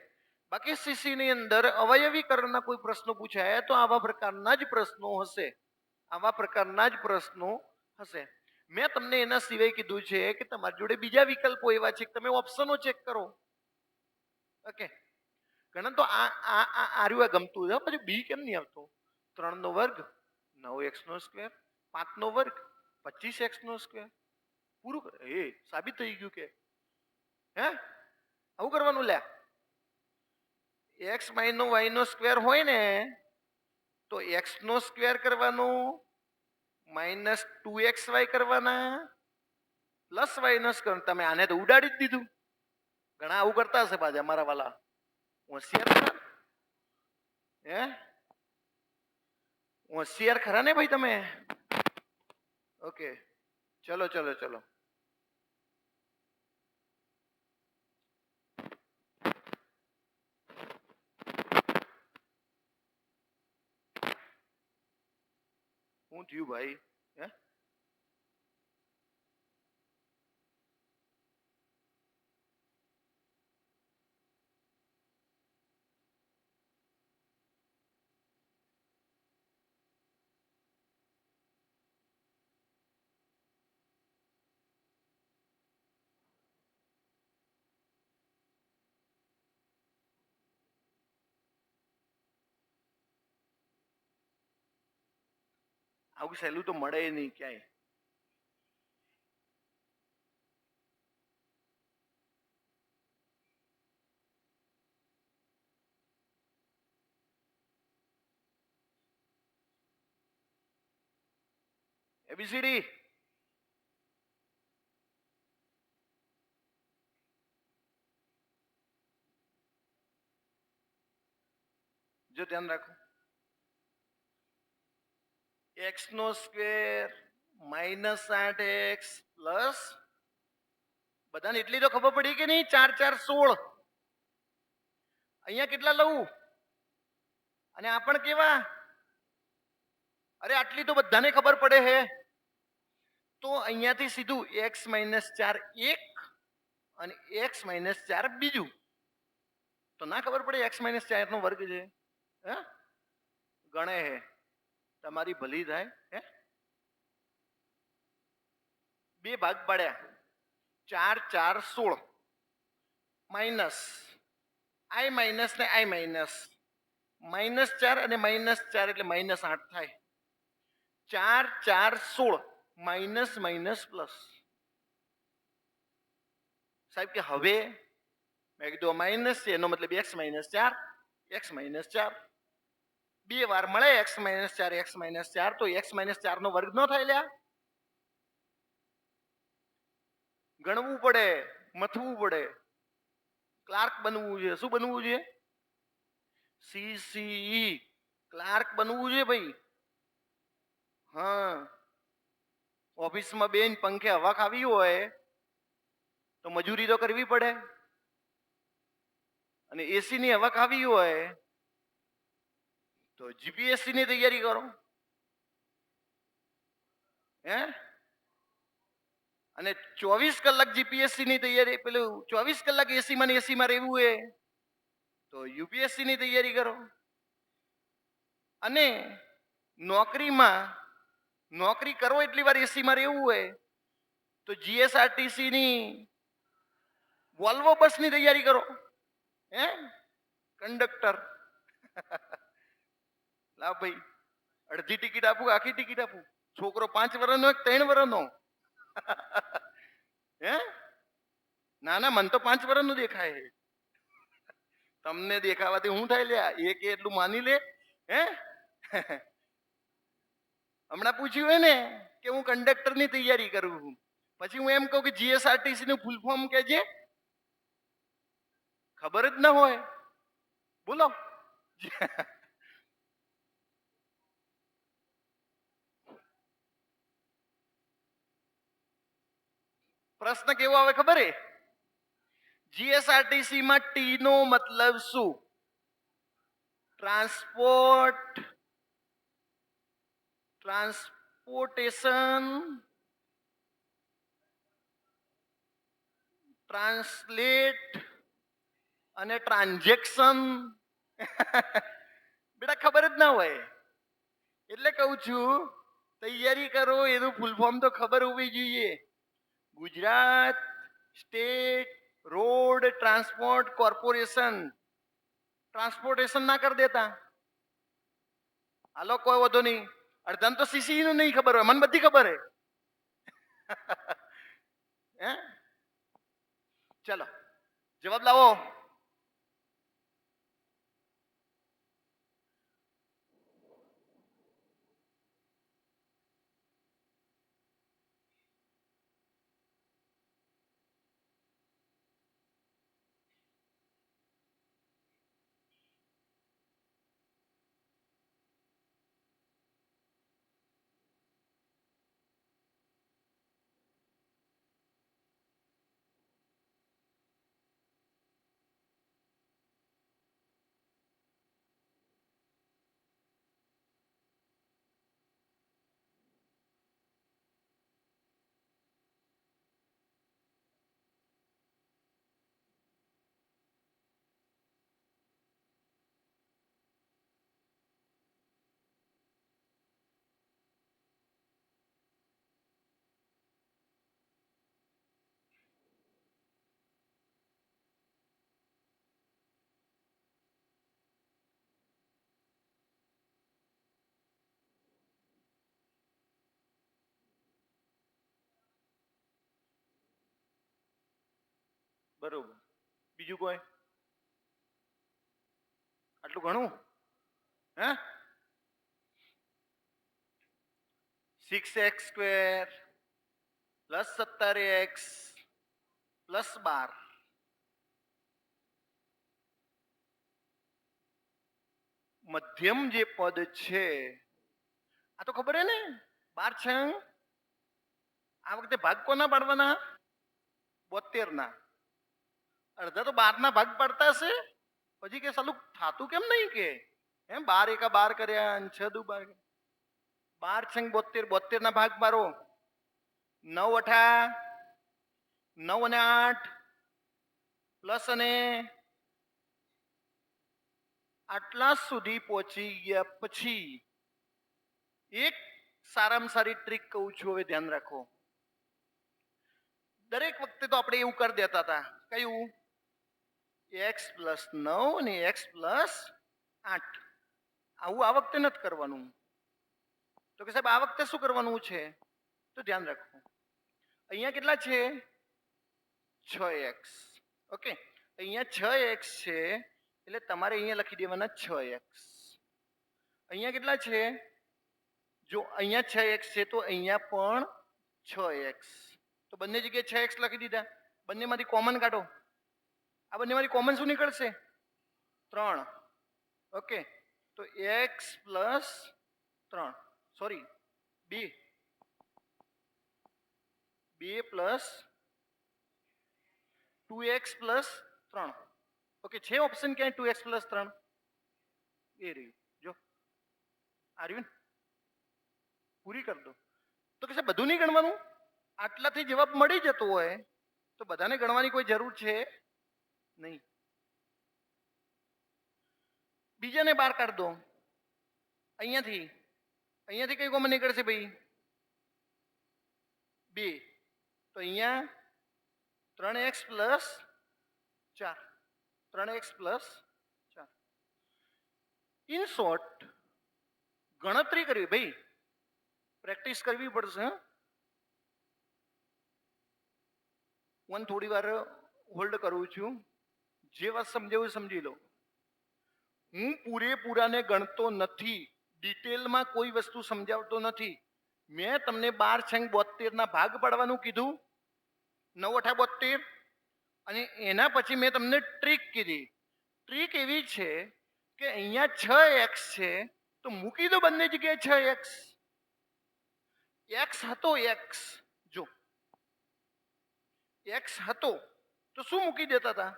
બાકી સીસી ની અંદર અવયવીકરણના કોઈ પ્રશ્નો પૂછાય તો આવા પ્રકારના જ પ્રશ્નો હશે, આવા પ્રકારના જ પ્રશ્નો હશે. મેં તમને એના સિવાય કીધું છે કે તમારી જોડે બીજા વિકલ્પો એવા છે કે તમે ઓપ્શનો ચેક કરો. ઓકે, ઘણા તો આ ગમતું છે, પછી બી કેમ નહીં આવતું? 3 નો વર્ગ 9x નો સ્ક્વેર, 5 નો વર્ગ 25x નો સ્ક્વેર. પૂરું એ સાબિત થઈ ગયું કે હે આવું કરવાનું. લે x માઇનસ y નો સ્ક્વેર હોય ને તો x નો સ્ક્વેર કરવાનું, માઇનસ 2xy કરવાના, પ્લસ y નો સ્ક્વેર. તમે આને તો ઉડાડી જ દીધું. ઘણા આવું કરતા હશે પાછા અમારા વાલા હોશિયાર, હે હોશિયાર ખરા ને ભાઈ તમે. ઓકે, ચલો ચલો ચલો. હું થયું ભાઈ? હે? આવું સહેલું તો મળે નહીં ક્યાંય. એબીસીડી. જો ધ્યાન રાખો. એક્સ નો સ્ક્વેર -8x પ્લસ, બધાને એટલી તો ખબર પડી કે નહીં? 4 4 16. અહીંયા કેટલા લઉં? અને આ પણ કેવા? અરે આટલી તો બધાને ખબર પડે હે. તો અહીંયાથી સીધું x -4 એક અને x -4 બીજું. તો ના ખબર પડે x -4 નો વર્ગ છે? હે? ગણે હે તમારી ભલી થાય. હે? બે ભાગ પાડ્યા. 4 4 16 માઇનસ આઈ માઇનસ ને આઈ માઇનસ, -4 અને -4 એટલે -8 થાય. 4 4 16 માઇનસ માઇનસ પ્લસ. સાહેબ કે હવે મેં કીધું માઇનસ છે એનો મતલબ x -4 x -4 બે વાર મળે x -4 x -4 તો x -4 નો વર્ગ ન થાય લ્યા. ગણવું પડે, મથવું પડે, ક્લાર્ક બનવું છે. શું બનવું છે? સીસીઈ ક્લાર્ક બનવું છે ભાઈ. હા, ઓફિસમાં બેન પંખે હવા ખાવી હોય તો મજૂરી તો કરવી પડે, અને એસી ની હવા ખાવી હોય તો જીપીએસસી ની તૈયારી કરો. હે? અને 24 કલાક જીપીએસસી ની તૈયારી, પેલું 24 કલાક એસીમાં ને એસીમાં રહેવું હોય તો યુપીએસસી ની તૈયારી કરો. અને નોકરી કરો એટલી વાર એસીમાં રહેવું હોય તો જીએસઆરટીસી ની વોલ્વો બસ ની તૈયારી કરો. હે? કંડક્ટર. લાવ ભાઈ, અડધી ટિકિટ આપું, આખી ટિકિટ આપું? છોકરો 5 વર્ષનો 3 વર્ષનો? હે? ના ના, મને તો 5 વર્ષનું દેખાય. તમને દેખાવાથી હું થાય લ્યા? એક એટલું માની લે. હે? હમણાં પૂછ્યું હોય ને કે હું કંડક્ટર ની તૈયારી કરું છું, પછી હું એમ કહું કે જીએસઆરટીસી નું ફૂલ ફોર્મ કે છે, ખબર જ ના હોય. બોલો. પ્રશ્ન કેવો આવે ખબર હે? જીએસઆરટીસી માં ટી નો મતલબ શું? ટ્રાન્સપોર્ટેશન, ટ્રાન્સલેટ અને ટ્રાન્ઝેક્શન. બેટા ખબર જ ના હોય એટલે કહું છું તૈયારી કરો એનું ફૂલ ફોર્મ તો ખબર હોવી જોઈએ. Gujarat state road transport corporation. Transportation ના કરી દેતા? હાલો, કોઈ વધુ નહીં. અડધાને તો સીસી નું નહીં ખબર હોય, મને બધી ખબર હે. હે? ચલો જવાબ લાવો. બરોબર. બીજું કોઈ? આટલું ઘણું? હે? 6x² plus 17x plus 12. મધ્યમ જે પદ છે આ તો ખબર હે ને 12 છંગ આ વખતે ભાગ કોના પાડવાના? 72 ના. અડધા તો 12 ના ભાગ પાડતા હશે પછી કે સાલું થાતું કેમ નહીં કે એમ 12 એકા 12 કર્યા અને 6 દુ 12. 12 છંગ 72, 72 ના ભાગ પાડો. 9 અઠા 9 અને 8 પ્લસ અને આટલા સુધી પહોંચી ગયા પછી એક સારામાં સારી ટ્રીક કહું છું, હવે ધ્યાન રાખો. દરેક વખતે તો આપણે એવું કરી દેતા હતા. કયું? x પ્લસ 9 અને x પ્લસ 8. આવું આ વખતે નથી કરવાનું. તો કે સાહેબ આ વખતે શું કરવાનું છે? તો ધ્યાન રાખો. અહીંયા કેટલા છે? 6x. ઓકે, અહીંયા 6x છે એટલે તમારે અહીંયા લખી દેવાના 6x. અહીંયા કેટલા છે? જો અહીંયા 6x છે તો અહીંયા પણ 6x. તો બંને જગ્યાએ 6x લખી દીધા. બંનેમાંથી કોમન કાઢો. આ બંનેમાંથી કોમન શું નીકળશે? 3. ઓકે, તો x plus 3 sorry 2 plus 2x plus 3. Okay, છે ઓપ્શન ક્યાંય 2x પ્લસ 3? એ રહ્યું. જો આ રહ્યું ને, પૂરી કરી દો. તો કે બધું નહીં ગણવાનું. આટલાથી જવાબ મળી જતો હોય તો બધાને ગણવાની કોઈ જરૂર છે નહીં. બીજાને બહાર કાઢ દો. અહીંયાથી કઈ કોમન નીકળશે ભાઈ? 2. તો અહીંયા 3x plus 4. 3x plus 4. In short ગણતરી કરવી ભાઈ, પ્રેક્ટિસ કરવી પડશે. હું થોડી વાર હોલ્ડ કરું છું. જે વાત સમજાવું સમજી લો. હું પૂરેપૂરાને ગણતો નથી, ડિટેલમાં કોઈ વસ્તુ સમજાવતો નથી. મેં તમને 12 છંગ 72 ના ભાગ પાડવાનું કીધું, 9 અઠા 72, અને એના પછી મેં તમને ટ્રીક કીધી. ટ્રીક એવી છે કે અહીંયા 6x છે તો મૂકી દો બંને જગ્યાએ 6x. x હતો x, જો x હતો તો શું મૂકી દેતા હતા?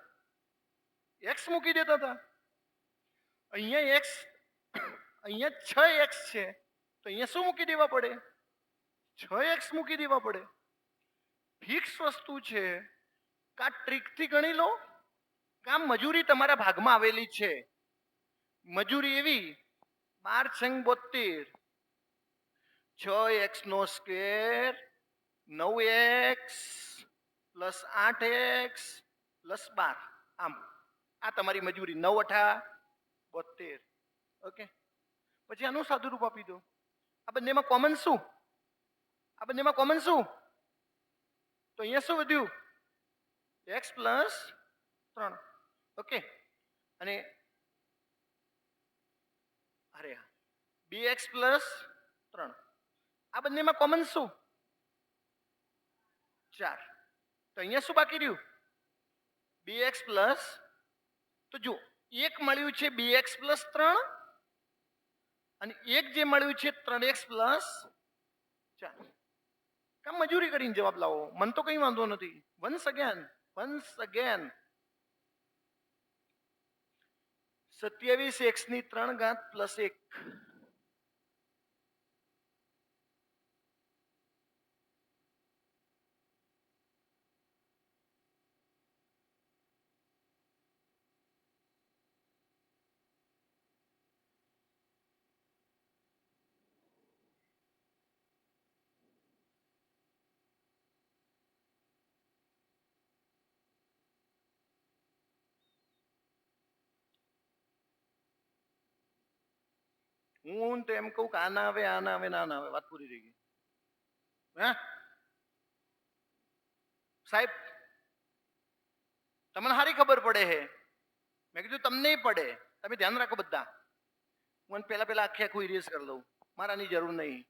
x મૂકી દેતા હતા. અહીંયા 6x છે તો અહીંયા શું મૂકી દેવા પડે? 6x મૂકી દેવા પડે. ફિક્સ વસ્તુ છે. કા ટ્રીકથી ગણી લો, કામ મજૂરી તમારા ભાગમાં આવેલી છે. મજૂરી એવી 12 છંગ 72, 6x નો square 9x plus 8x plus 12. આમ આ તમારી મજૂરી 9 અઠા 72. ઓકે, પછી આનું સાદું રૂપ આપી દો. આ બંનેમાં કોમન શું? તો અહીંયા શું વધ્યું? x plus 3. ઓકે, અને અરે 2x પ્લસ 3. આ બંનેમાં કોમન શું? 4. તો અહીંયા શું બાકી રહ્યું? 2x પ્લસ, તો જો એક મળ્યું છે 2x પ્લસ 3 અને એક જે મળ્યું છે 3x પ્લસ 4. કામ મજૂરી કરીને જવાબ લાવો, મન તો કઈ વાંધો નથી. વન્સ અગેન 27x ની 3 ઘાત પ્લસ 1. હું તો એમ કહું કે આ ના આવે, ના આવે, વાત પૂરી થઈ ગઈ. હે સાહેબ, તમને સારી ખબર પડે હે. મેં કીધું તમને પડે, તમે ધ્યાન રાખો બધા. હું પેલા આખું ઇરેઝ કરી દઉં, મારાની જરૂર નહીં.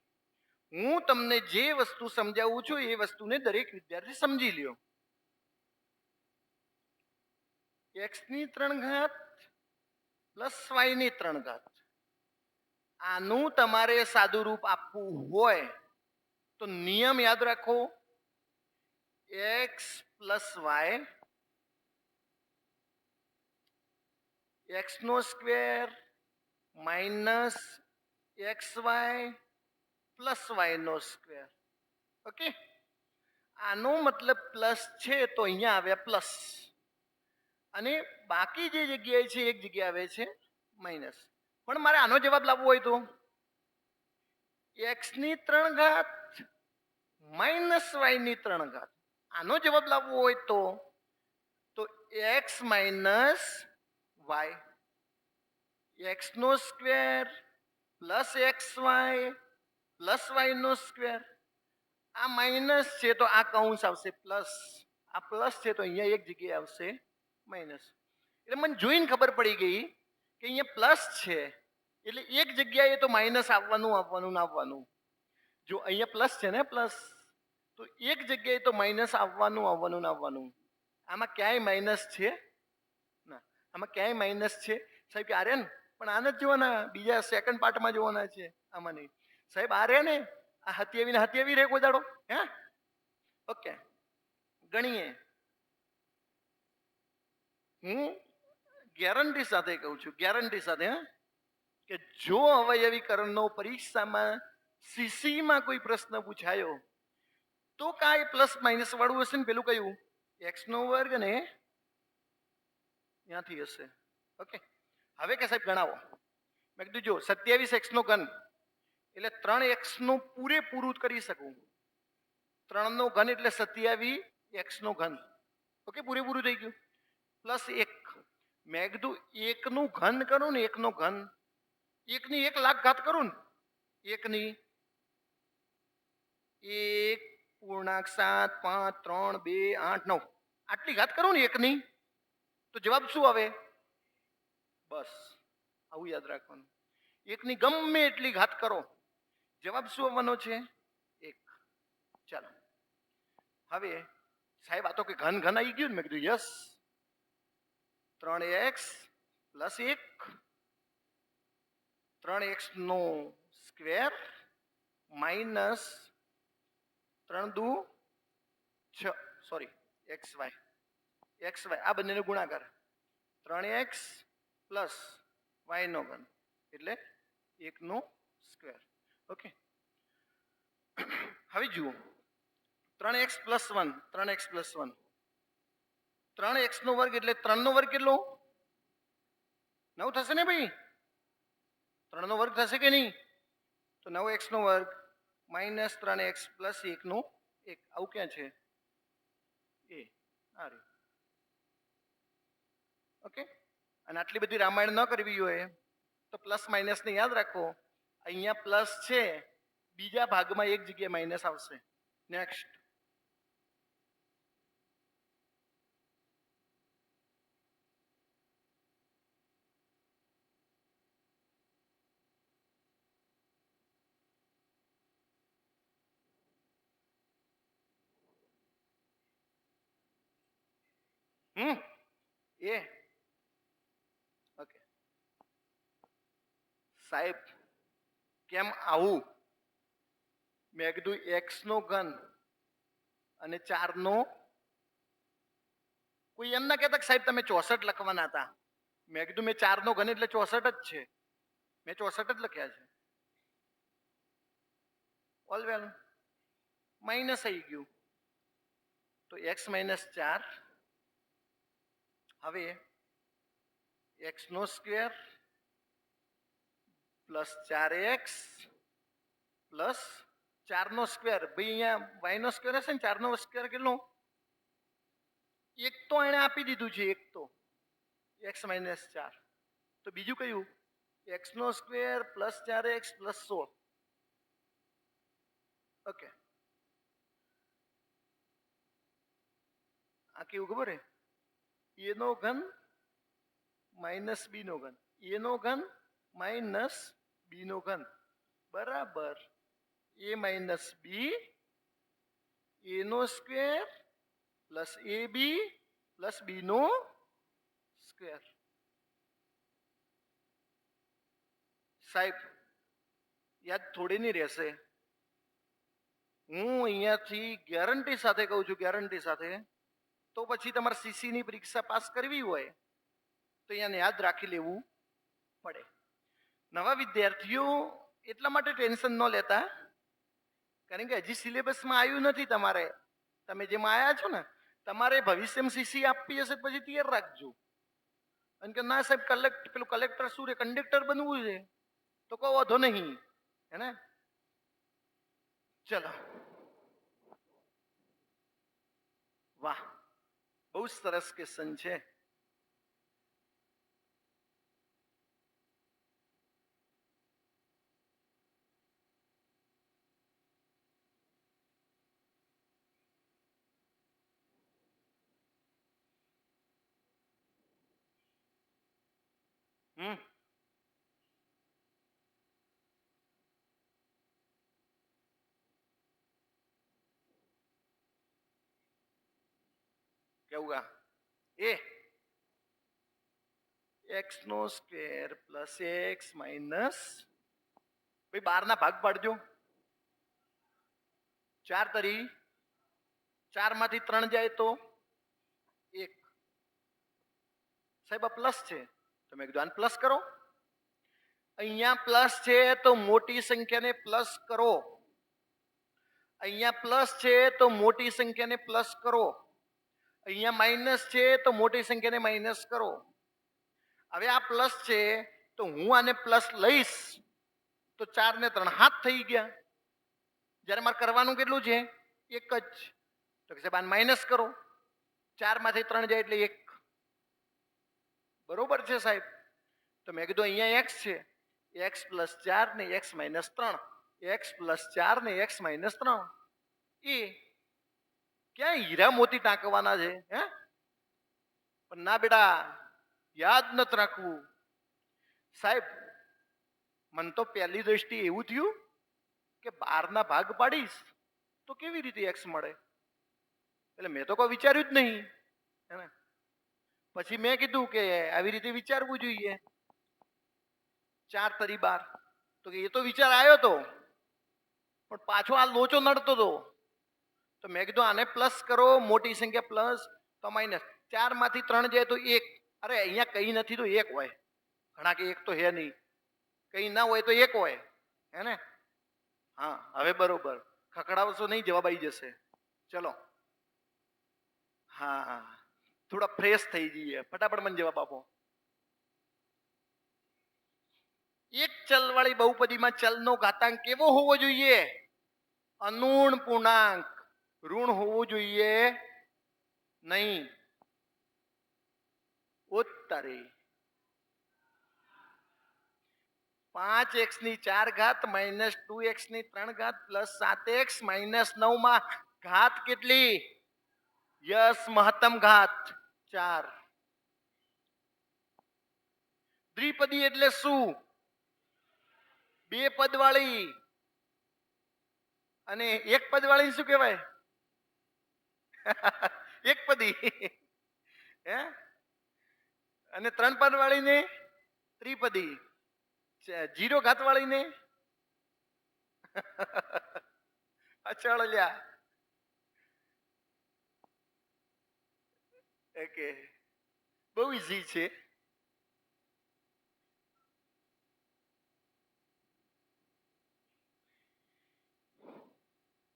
હું તમને જે વસ્તુ સમજાવું છું એ વસ્તુને દરેક વિદ્યાર્થી સમજી લ્યો. x ની 3 ઘાત પ્લસ y ની 3 ઘાત, આનું તમારે સાદું રૂપ આપવું હોય તો નિયમ યાદ રાખો, x પ્લસ વાય, x નો square minus x y plus y નો સ્ક્વેર. ઓકે, આનો મતલબ પ્લસ છે તો અહીંયા આવ્યા પ્લસ, અને બાકી જે જગ્યાએ છે એક જગ્યા આવે છે માઇનસ. પણ મારે આનો જવાબ લાવવો હોય તો x ની 3 ઘાત માઇનસ વાય ની 3 ઘાત, આનો જવાબ લાવવો હોય તો x માઇનસ વાય, x નો square plus x y plus y નો સ્ક્વેર. આ માઇનસ છે તો આ કૌંસ આવશે પ્લસ, આ પ્લસ છે તો અહીંયા એક જગ્યાએ આવશે માઇનસ. એટલે મને જોઈને ખબર પડી ગઈ કે અહીંયા પ્લસ છે એટલે એક જગ્યાએ તો માઇનસ આવવાનું. જો અહીંયા પ્લસ છે ને પ્લસ, તો એક જગ્યાએ તો માઇનસ આવવાનું. આમાં ક્યાંય માઇનસ છે ના, આમાં ક્યાંય માઇનસ છે સાહેબ કે આર્યન? પણ આને જ જોવાના, બીજા સેકન્ડ પાર્ટમાં જોવાના છે, આમાં નહીં સાહેબ. આ રે ને આ હત્યાવી રે કોઈ દાડો હે? ઓકે, ગણીએ. હું ગેરંટી સાથે કહું છું, ગેરંટી સાથે, હા, કે જો અવયવીકરણનો પરીક્ષામાં સીસીમાં કોઈ પ્રશ્ન પૂછાયો તો કાંઈ પ્લસ માઇનસ વાળું હશે ને, પેલું કયું એક્સ નો વર્ગ ને ત્યાંથી હશે. ઓકે, હવે કે સાહેબ ગણાવો. મેં કીધું જો 27 એક્સ નો ઘન એટલે 3 એક્સ નું પૂરેપૂરું કરી શકું. 3 નો ઘન એટલે 27 એક્સ નો ઘન. ઓકે, પૂરેપૂરું થઈ ગયું. પ્લસ 1, મેં કીધું 1 નું ઘન કરું ને, 1 નો ઘન, 1 ની 1 લાખ ઘાત કરું ને, 1 ની 1.75328 આટલી ઘાત કરું ને 1 ની, તો જવાબ શું આવે? બસ આવું યાદ રાખવાનું. 1 ની ગમે એટલી ઘાત કરો, જવાબ શું આવવાનો છે? 1. ચાલો હવે સાહેબ આ તો કે ઘન આવી ગયું ને. મેં કીધું યસ, 3x પ્લસ 1, 3x નો સ્ક્વેર માઇનસ 3 દુ 6, સોરી xy, આ બંનેનો ગુણાકાર 3x પ્લસ y નો ઘન એટલે 1 નો સ્ક્વેર. ઓકે, હવે જુઓ 3x plus 1, 3x plus 1, 3x નો વર્ગ એટલે 3 નો વર્ગ કેટલો? 9 થશે ને ભાઈ? 3 નો વર્ગ થશે કે નહીં? તો 9x નો વર્ગ માઇનસ 3x પ્લસ 1 નો 1. આવું ક્યાં છે? એ આ રહ્યું. ઓકે, અને આટલી બધી રામાયણ ન કરવી હોય તો પ્લસ માઇનસ ને યાદ રાખો. અહીંયા પ્લસ છે, બીજા ભાગમાં એક જગ્યાએ માઇનસ આવશે. નેક્સ્ટ, એ ઓકે સાહેબ કેમ આવું? મેં કીધું એક્સ નો ઘન અને 4 નો, કોઈ એમ ના કહેતા કે સાહેબ તમે 64 લખવાના હતા. મેં કીધું મેં 4 નો ઘન એટલે 64 જ છે, મેં 64 જ લખ્યા છે. ઓલ વેલ, માઇનસ આવી ગયું તો x માઇનસ 4. હવે એક્સ નો સ્ક્વેર પ્લસ 4x પ્લસ 4 નો સ્ક્વેર. ભાઈ અહીંયા y નો સ્ક્વેર હશે ને, 4 નો સ્ક્વેર કેટલો? 1 તો એને આપી દીધું છે, 1 તો x માઇનસ 4. તો બીજું કયું? x નો square plus 4x plus 16. Okay, આ કેવું ખબર હે? એ નો ઘન માઇનસ બી નો ઘન, એ નો ઘન માઇનસ બી નો ઘન બરાબર એ માઇનસ બી એ નો સ્ક્વેર પ્લસ એ બી પ્લસ બી નો સ્ક્વેર. સાહેબ યાદ થોડી નહીં રહેશે. હું અહીંયાથી ગેરંટી સાથે કહું છું, ગેરંટી સાથે, તો પછી તમારે સીસી ની પરીક્ષા પાસ કરવી હોય તો અહીંયા યાદ રાખી લેવું પડે. નવા વિદ્યાર્થીઓ એટલા માટે ટેન્શન ન લેતા કારણ કે હજી સિલેબસમાં આવ્યું નથી તમારે. તમે જેમાં આવ્યા છો ને તમારે ભવિષ્યમાં સીસી આપવી હશે પછી તૈયાર રાખજો. અને કે ના સાહેબ પેલું કલેક્ટર શું રે કંડક્ટર બનવું છે તો કહો વાંધો નહીં હે ને. ચલો વાહ બહુ સરસ ક્વેશ્ચન છે. કેવું એ એક્સ નો સ્ક્વેર પ્લસ એક્સ માઇનસ ભાઈ 12 ના ભાગ પાડજો. 4 તરી 4 માંથી 3 જાય તો 1. સાહેબ આ પ્લસ છે તમે કીધું આને પ્લસ કરો. અહીંયા પ્લસ છે તો મોટી સંખ્યાને પ્લસ કરો. અહીંયા પ્લસ છે તો મોટી સંખ્યાને પ્લસ કરો. અહીંયા માઇનસ છે તો મોટી સંખ્યાને માઇનસ કરો. હવે આ પ્લસ છે તો હું આને પ્લસ લઈશ તો 4 ને 3 હાથ થઈ ગયા. જ્યારે મારે કરવાનું કેટલું છે એક જ. તો કે સાહેબ આને માઇનસ કરો. 4 માંથી 3 જાય એટલે 1. બરોબર છે સાહેબ. તો મેં કીધું અહીંયા x છે x પ્લસ 4 ને x માઇનસ 3 x પ્લસ 4 ને x માઇનસ 3 એ ક્યાં હીરા મોતી ટાંકવાના છે હે. પણ ના બેટા યાદ નથી રાખવું. સાહેબ મને તો પહેલી દ્રષ્ટિએ એવું થયું કે 12 ના ભાગ પાડીશ તો કેવી રીતે x મળે. એટલે મેં તો કોઈ વિચાર્યું જ નહીં હે ને. પછી મેં કીધું કે આવી રીતે વિચારવું જોઈએ. 4 તરી 12 તો એ તો વિચાર આવ્યો તો પણ પાછો આ લોચો નડતો હતો. તો મેં કીધું આને પ્લસ કરો મોટી સંખ્યા પ્લસ તો માઇનસ. 4 માંથી 3 જાય તો 1. અરે અહીંયા કઈ નથી તો 1 હોય. ઘણા કે 1 તો હે નહીં. કઈ ના હોય તો 1 હોય હે ને. હા હવે બરોબર ખકડાવશો નહીં જવાબ આવી જશે. ચલો હા થોડા ફ્રેશ થઈ જઈએ. ફટાફટ મને જવાબ આપો. એક ચલ વાળી બહુપદીમાં ચલનો ઘાતાંક કેવો હોવો જોઈએ? અનુણ પૂર્ણાંક. ઋણ હોવું જોઈએ નહીં. ઉત્તરે 5x ની 4 ઘાત માઇનસ 2x ની 3 ઘાત પ્લસ 7x માઇનસ 9 માં ઘાત કેટલી? યસ મહત્તમ ઘાત 4. દ્વિપદી એટલે શું? 2 પદ વાળી. અને 1 પદ વાળી શું કહેવાય? એક પદી હે. અને 3 પદ વાળીને ત્રિપદી. 0 ઘાત વાળીને અચળ લ્યા. ઓકે બહુ ઈઝી છે.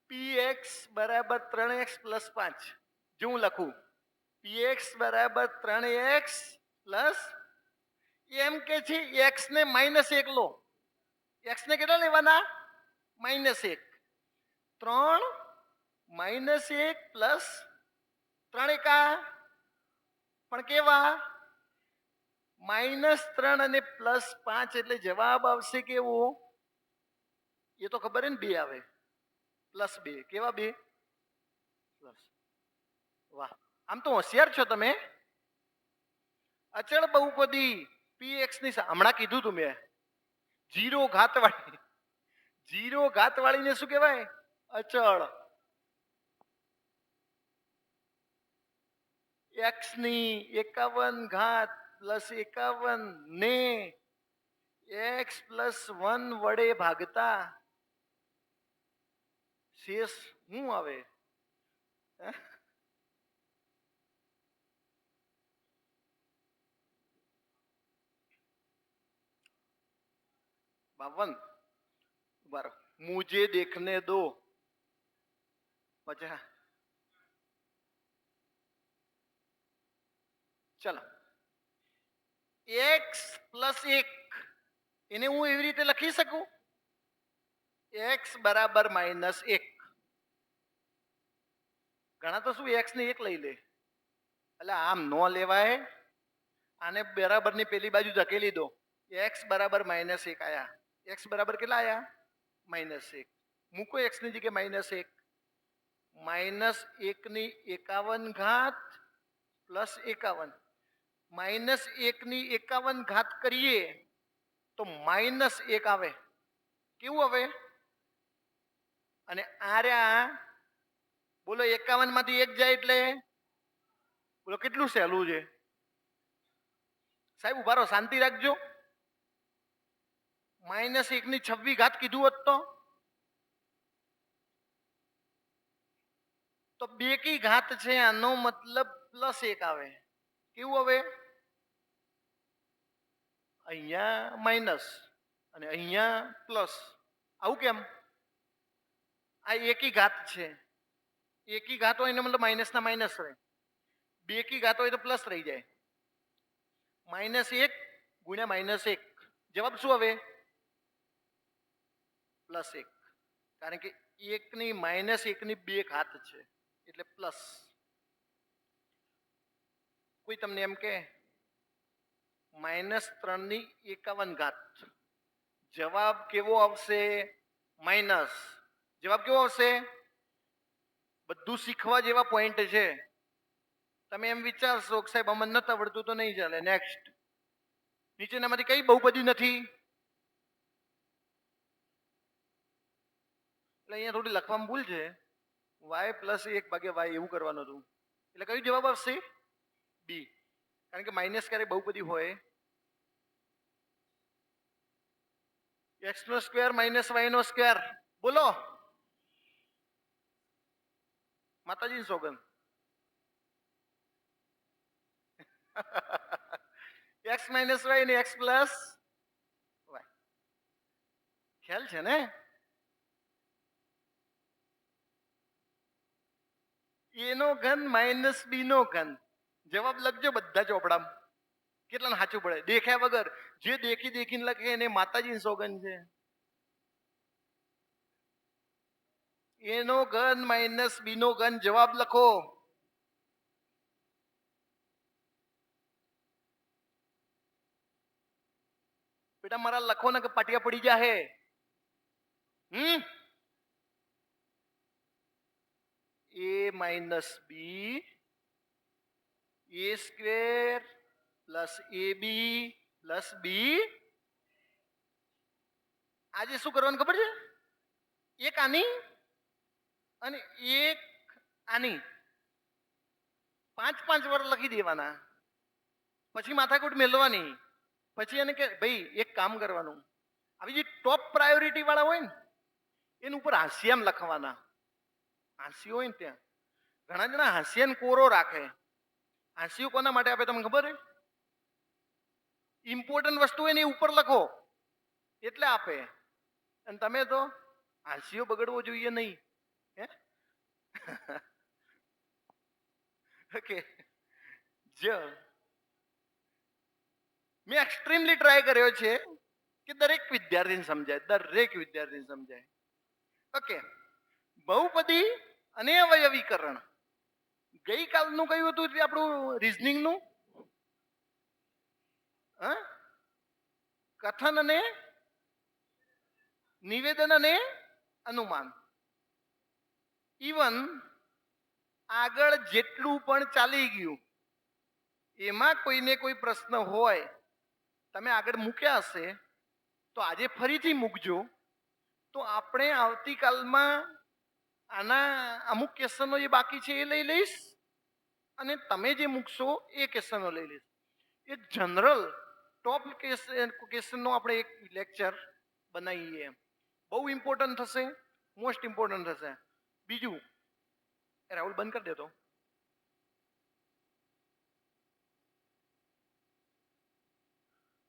px બરાબર 3x પ્લસ 5. જો હું લખું px બરાબર 3x પ્લસ એમ કે છે x ને માઇનસ 1 લો. x ને કેટલા લેવાના? માઇનસ 1. 3 માઇનસ 1 પ્લસ 3 એકા પણ કેવા? -3 અને +5 એટલે જવાબ આવશે કેવો? એ તો ખબર ને 2 આવે +2. કેવા 2? પ્લસ. વાહ આમ તો હોશિયાર છો તમે. અચળ બહુપદી px ની હમણાં કીધું તું મેં, જીરો ઘાત વાળીને શું કહેવાય? અચળ. એક્સ ની 51 ઘાત પ્લસ 51 ને એક્સ પ્લસ 1 વડે ભાગતા શેષ શું આવે? 52. मुझे देखने दो 50. चलो x પ્લસ 1 એને હું એવી રીતે લખી શકું x બરાબર માઇનસ 1. ઘણા તો શું x ને 1 લઈ લે, એટલે આમ ન લેવાય. આને બરાબરની પેલી બાજુ ધકેલી દો, x બરાબર માઇનસ 1 આયા. x બરાબર કેટલા આયા? માઇનસ 1. મૂકો x ની જગ્યાએ માઇનસ 1. માઇનસ 1 ની 51 ઘાત પ્લસ 51. માઇનસ 1 ની 51 ઘાત કરીએ તો માઇનસ 1 આવે. કેવું આવે? અને આ રહ્યા બોલો 51 માંથી 1 જાય એટલે બોલો કેટલું સહેલું છે સાહેબ? ઉભા રહો, શાંતિ રાખજો. માઇનસ 1 ની 26 ઘાત કીધું હોત તો 2 કી ઘાત છે, આનો મતલબ પ્લસ 1 આવે. કેવું હવે? અહીંયા માઇનસ અને અહીંયા પ્લસ. આવું કેમ? આ એકી ઘાત છે. એકી ઘાત હોય એનો મતલબ માઇનસ ના માઇનસ રહે. 2 કી ઘાત હોય તો પ્લસ રહી જાય. માઇનસ 1 ગુણ્યા માઇનસ 1, જવાબ શું આવે? પ્લસ 1. કારણ કે 1 ની માઇનસ 1 ની 2 ઘાત છે એટલે પ્લસ. કોઈ તમને એમ કે માઇનસ 3 ની 51 ઘાત, જવાબ કેવો આવશે? માઇનસ. જવાબ કેવો આવશે? બધું શીખવા જેવા પોઈન્ટ છે. તમે એમ વિચારશો કે સાહેબ અમને નથી આવડતું તો નહીં ચાલે. નેક્સ્ટ, નીચેનામાંથી કઈ બહુપદી નથી? એટલે અહીંયા થોડી લખવામાં ભૂલ છે. y પ્લસ 1 ભાગ્યા y એવું કરવાનું હતું. એટલે કયો જવાબ આવશે? બી. કારણ કે માઇનસ ક્યારે બહુપદી હોય? x નો સ્ક્વેર માઇનસ y નો સ્ક્વેર. બોલો માતાજી સોગન. x માઇનસ y ને x પ્લસ y. ખ્યાલ છે ને? a નો ઘન માઇનસ b નો ઘન. જવાબ લખજો બધા ચોપડામાં. કેટલાને સાચું પડે? દેખ્યા વગર. જે દેખીને લખે એને માતાજી સોગન છે. a નો ઘન માઇનસ b નો ઘન. જવાબ લખો. બેટા મારા લખો ને કે પાટિયા પડી જાહે. a minus b a square plus ab plus b. આજે શું કરવાનું ખબર છે? એક આની અને એક આની 5 વાર લખી દેવાના. પછી માથાકૂટ મેળવાની. પછી એને કે ભાઈ એક કામ કરવાનું, આવી જે ટોપ પ્રાયોરિટી વાળા હોય ને એની ઉપર હાસ્યામ લખવાના. હાસ્યો હોય ને ત્યાં ઘણા જણા હાસ્યાને કોરો રાખે. હાસ્યો કોના માટે આપે તમને ખબર? ઇમ્પોર્ટન્ટ વસ્તુ હોય ને એ ઉપર લખો એટલે આપે. અને તમે તો હાસ્યો બગડવો જોઈએ નહીં. હે ઓકે. મેં એક્સ્ટ્રીમલી ટ્રાય કર્યો છે કે દરેક વિદ્યાર્થીને સમજાય. ઓકે. બહુપદી અને અવયવીકરણ. ગઈકાલનું કયું હતું આપણું રીઝનિંગનું? કથન અને નિવેદન અને અનુમાન. ઇવન આગળ જેટલું પણ ચાલી ગયું એમાં કોઈને કોઈ પ્રશ્ન હોય, તમે આગળ મૂક્યા હશે તો આજે ફરીથી મૂકજો, તો આપણે આવતીકાલમાં આના અમુક ક્વેશ્ચનો જે બાકી છે એ લઈ લઈશ, અને તમે જે મૂકશો એ ક્વેશ્ચનો લઈ લઈશ. એક જનરલ ટોપ ક્વેશ્ચનનો આપણે એક લેક્ચર બનાવીએ, બહુ ઇમ્પોર્ટન્ટ થશે, મોસ્ટ ઇમ્પોર્ટન્ટ થશે. બીજું, રાહુલ બંધ કરી દેતો.